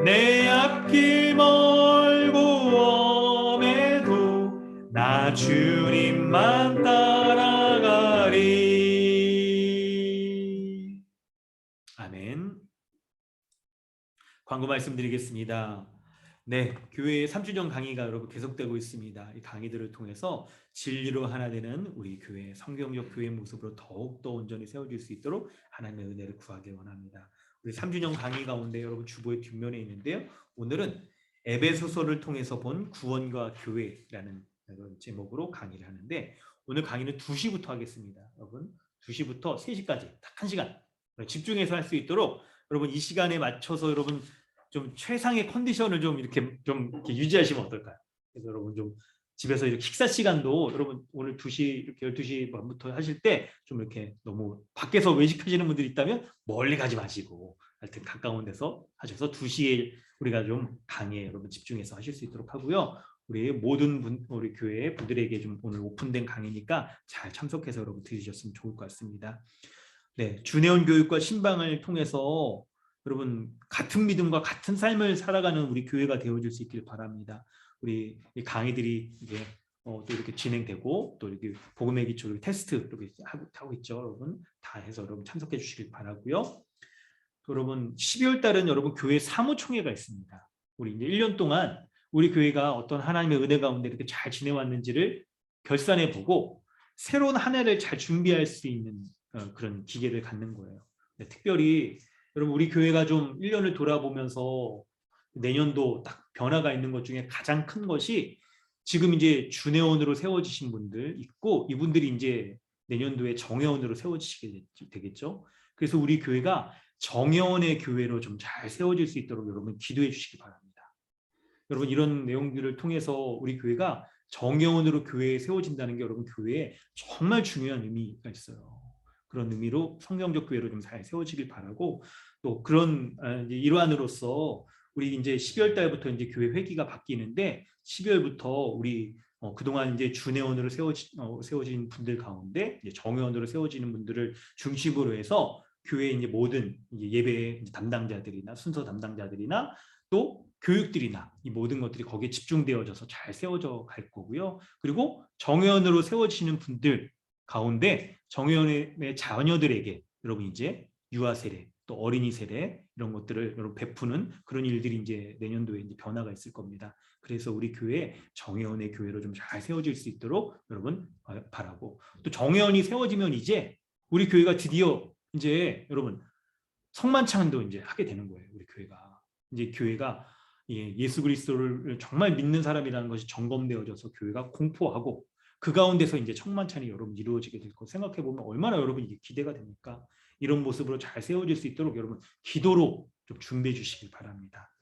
내 앞길 멀고 험해도 나 주님만 따라가리. 아멘. 광고 말씀드리겠습니다. 네, 교회의 3주년 강의가 여러분 계속되고 있습니다. 이 강의들을 통해서 진리로 하나 되는 우리 교회, 성경적 교회 모습으로 더욱더 온전히 세워질 수 있도록 하나님의 은혜를 구하길 원합니다. 우리 3주년 강의 가운데 여러분 주보의 뒷면에 있는데요. 오늘은 에베소서를 통해서 본 구원과 교회라는 제목으로 강의를 하는데 오늘 강의는 2시부터 하겠습니다. 여러분 2시부터 3시까지 딱 1시간 집중해서 할 수 있도록 여러분 이 시간에 맞춰서 여러분 좀 최상의 컨디션을 좀 이렇게 유지하시면 어떨까요? 그래서 여러분 좀 집에서 이렇게 식사 시간도 여러분 오늘 2시 이렇게 12시 반부터 하실 때 좀 이렇게 너무 밖에서 외식하시는 분들이 있다면 멀리 가지 마시고 하여튼 가까운 데서 하셔서 2시에 우리가 좀 강의에 여러분 집중해서 하실 수 있도록 하고요. 우리 모든 우리 교회 분들에게 좀 오늘 오픈된 강의니까 잘 참석해서 여러분 들으셨으면 좋을 것 같습니다. 네, 주내원 교육과 신방을 통해서 여러분 같은 믿음과 같은 삶을 살아가는 우리 교회가 되어줄 수 있길 바랍니다. 우리 이 강의들이 이제 또 이렇게 진행되고 또 이렇게 복음의 기초 테스트 이렇게 하고 있죠. 여러분 다 해서 여러분 참석해 주시길 바라고요. 여러분 12월 달은 여러분 교회 사무총회가 있습니다. 우리 이제 1년 동안 우리 교회가 어떤 하나님의 은혜 가운데 이렇게 잘 지내왔는지를 결산해 보고 새로운 한 해를 잘 준비할 수 있는 그런 기회를 갖는 거예요. 네, 특별히 여러분 우리 교회가 좀 1년을 돌아보면서 내년도 딱 변화가 있는 것 중에 가장 큰 것이 지금 이제 주내원으로 세워지신 분들 있고 이분들이 이제 내년도에 정회원으로 세워지시게 되겠죠. 그래서 우리 교회가 정회원의 교회로 좀 잘 세워질 수 있도록 여러분 기도해 주시기 바랍니다. 여러분 이런 내용들을 통해서 우리 교회가 정회원으로 교회에 세워진다는 게 여러분 교회에 정말 중요한 의미가 있어요. 그런 의미로 성경적 교회로 좀 잘 세워지길 바라고 또 그런 일환으로서 우리 이제 12월 달부터 이제 교회 회기가 바뀌는데 12월부터 우리 그동안 이제 주내원으로 세워진 분들 가운데 이제 정회원으로 세워지는 분들을 중심으로 해서 교회 이제 모든 이제 예배 담당자들이나 순서 담당자들이나 또 교육들이나 이 모든 것들이 거기에 집중되어져서 잘 세워져 갈 거고요. 그리고 정회원으로 세워지시는 분들 가운데 정회원의 자녀들에게 여러분 이제 유아 세례 또 어린이 세례 이런 것들을 여러분 베푸는 그런 일들이 이제 내년도에 이제 변화가 있을 겁니다. 그래서 우리 교회 정회원의 교회로 좀 잘 세워질 수 있도록 여러분 바라고 또 정회원이 세워지면 이제 우리 교회가 드디어 이제 여러분 성만찬도 이제 하게 되는 거예요. 우리 교회가 이제 교회가 예수 그리스도를 정말 믿는 사람이라는 것이 점검되어져서 교회가 공포하고 그 가운데서 이제 성만찬이 여러분 이루어지게 될 거 생각해 보면 얼마나 여러분 이게 기대가 됩니까? 이런 모습으로 잘 세워질 수 있도록 여러분 기도로 좀 준비해 주시길 바랍니다.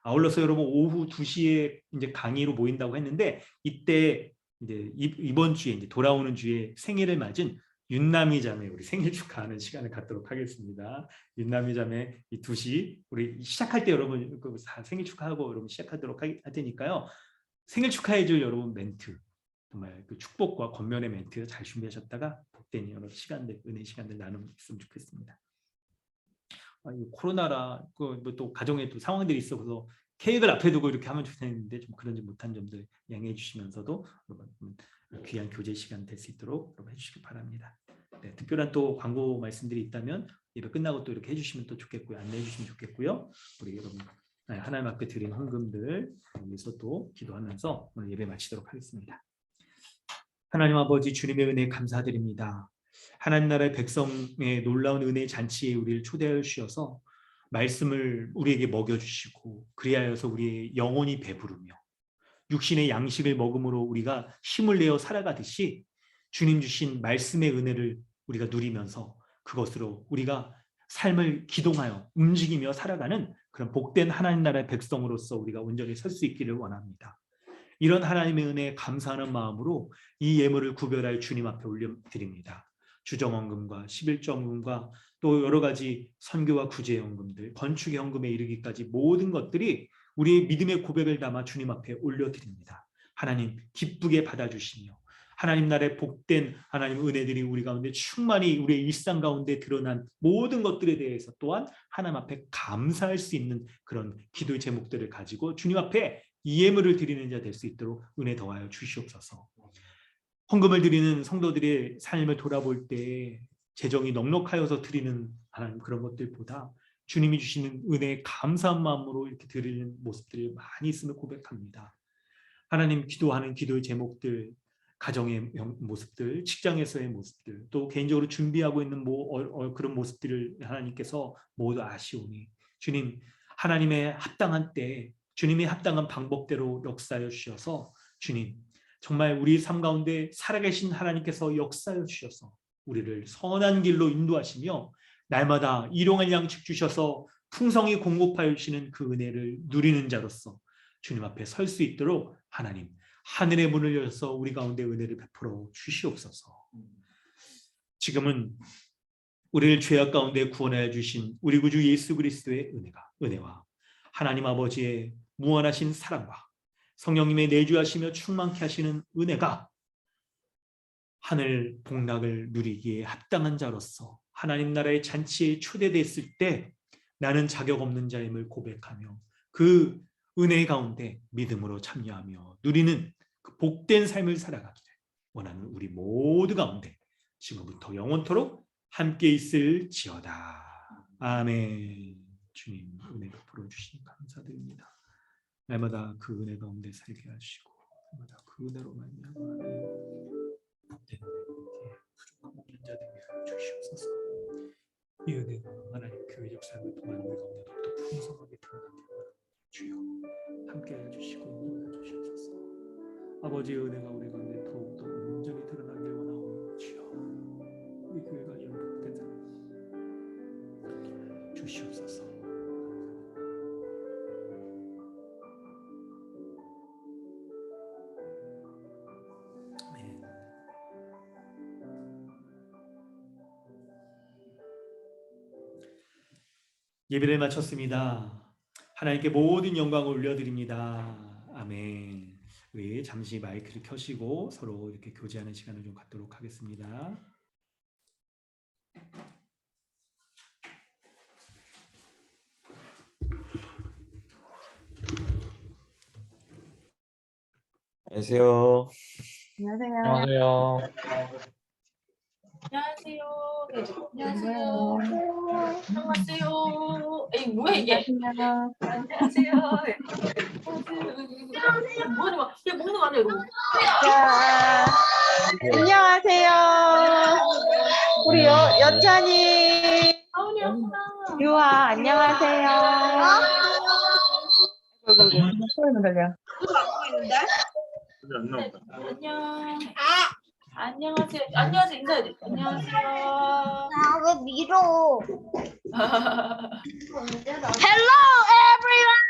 아울러서 여러분 오후 2시에 이제 강의로 모인다고 했는데 이때 이제 이번 주에 이제 돌아오는 주에 생일을 맞은 윤남이 자매 우리 생일 축하하는 시간을 갖도록 하겠습니다. 윤남이 자매 이 2시 우리 시작할 때 여러분 생일 축하하고 여러분 시작하도록 할 테니까요. 생일 축하해줄 여러분 멘트 정말 그 축복과 권면의 멘트 잘 준비하셨다가 복된 여러 시간들 은혜 시간들 나누면 좋겠습니다. 이 코로나라 또 가정에 또 상황들이 있어서 케이크를 앞에 두고 이렇게 하면 좋겠는데 좀 그런지 못한 점들 양해해 주시면서도 여러분 귀한 교제 시간 될 수 있도록 여러분 해주시기 바랍니다. 네, 특별한 또 광고 말씀들이 있다면 예배 끝나고 또 이렇게 해주시면 또 좋겠고요. 안내해 주시면 좋겠고요. 우리 여러분 하나님 앞에 드린 헌금들 위해서 또 기도하면서 오늘 예배 마치도록 하겠습니다. 하나님 아버지 주님의 은혜 감사드립니다. 하나님 나라의 백성의 놀라운 은혜 잔치에 우리를 초대하여 주셔서 말씀을 우리에게 먹여주시고 그리하여서 우리의 영혼이 배부르며 육신의 양식을 먹음으로 우리가 힘을 내어 살아가듯이 주님 주신 말씀의 은혜를 우리가 누리면서 그것으로 우리가 삶을 기동하여 움직이며 살아가는 그런 복된 하나님 나라의 백성으로서 우리가 온전히 설 수 있기를 원합니다. 이런 하나님의 은혜에 감사하는 마음으로 이 예물을 구별하여 주님 앞에 올려드립니다. 주정헌금과 11조헌금과 또 여러 가지 선교와 구제헌금들, 건축헌금에 이르기까지 모든 것들이 우리의 믿음의 고백을 담아 주님 앞에 올려드립니다. 하나님 기쁘게 받아주시며 하나님 나라의 복된 하나님 은혜들이 우리 가운데 충만히 우리의 일상 가운데 드러난 모든 것들에 대해서 또한 하나님 앞에 감사할 수 있는 그런 기도의 제목들을 가지고 주님 앞에 이 예물을 드리는 자 될 수 있도록 은혜 더하여 주시옵소서. 헌금을 드리는 성도들의 삶을 돌아볼 때 재정이 넉넉하여서 드리는 하나님 그런 것들보다 주님이 주시는 은혜에 감사한 마음으로 이렇게 드리는 모습들이 많이 있음을 고백합니다. 하나님 기도하는 기도의 제목들, 가정의 모습들, 직장에서의 모습들, 또 개인적으로 준비하고 있는 그런 모습들을 하나님께서 모두 아시오니 주님 하나님의 합당한 때 주님의 합당한 방법대로 역사하여 주셔서 주님 정말 우리 삶 가운데 살아계신 하나님께서 역사하여 주셔서 우리를 선한 길로 인도하시며 날마다 일용할 양식 주셔서 풍성히 공급하여 주시는 그 은혜를 누리는 자로서 주님 앞에 설 수 있도록 하나님 하늘의 문을 열어서 우리 가운데 은혜를 베풀어 주시옵소서. 지금은 우리를 죄악 가운데 구원하여 주신 우리 구주 예수 그리스도의 은혜와 하나님 아버지의 무한하신 사랑과 성령님의 내주하시며 충만케 하시는 은혜가 하늘 복락을 누리기에 합당한 자로서 하나님 나라의 잔치에 초대됐을 때 나는 자격 없는 자임을 고백하며 그 은혜 가운데 믿음으로 참여하며 누리는 그 복된 삶을 살아가기를 원하는 우리 모두 가운데 지금부터 영원토록 함께 있을지어다. 아멘. 주님 은혜 베풀어 주시니 감사드립니다. 날마다 그 은혜 가운데 살게 하시고 날마다 그 은혜로 말미암아 복된 은혜에 부족함 없는 자들이 하여 주시옵소서. 이 은혜가 하나님 교회적 삶을 통한 우리 가운데 더욱더 풍성하게 드러나게 주여 함께하여 주시고 인도하여 주시옵소서. 아버지의 은혜가 우리 가운데 더욱더 온전히 드러나길 원하오니 주여 우리 교회가 이런 복된 삶 주시옵소서. 예배를 마쳤습니다. 하나님께 모든 영광을 올려드립니다. 아멘. 우리 잠시 마이크를 켜시고 서로 이렇게 교제하는 시간을 좀 갖도록 하겠습니다. 안녕하세요. 안녕하세요. 안녕하세요. 안녕하세요. 안녕하세요. 에이 뭐야 이게? 안녕하세요. 안녕하세요. 뭐하는 거야? 얘 먹는 거 아니야 이거? 자, 안녕하세요. 우리 여찬이, 아우니 왔구나. 유아, 안녕하세요. 소리는 들려. 안 나온다. 안녕. 안녕하세요. 안녕하세요. 인사해야 돼. 안녕하세요. 왜 밀어? Hello everyone.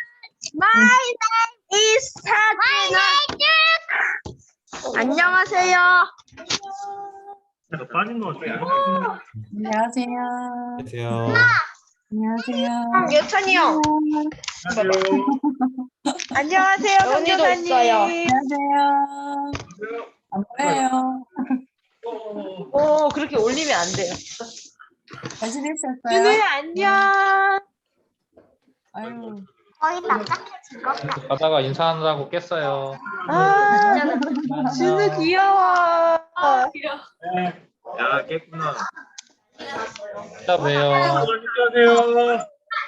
안녕하세요. 내가 빠진 것 같아요. 안녕하세요. 안녕하세요. 안녕하세요. 예찬이 형. 안녕하세요, 강교사님. 안녕하세요. 안 보여요. 그렇게 올리면 안 돼요. 잘 지내셨어요? 준우야, 안녕. 아유, 가다가 인사하느라고 깼어요. 준우 귀여워. 야, 깼구나. 이따 봬요.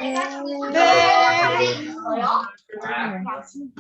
안녕하세요. 네.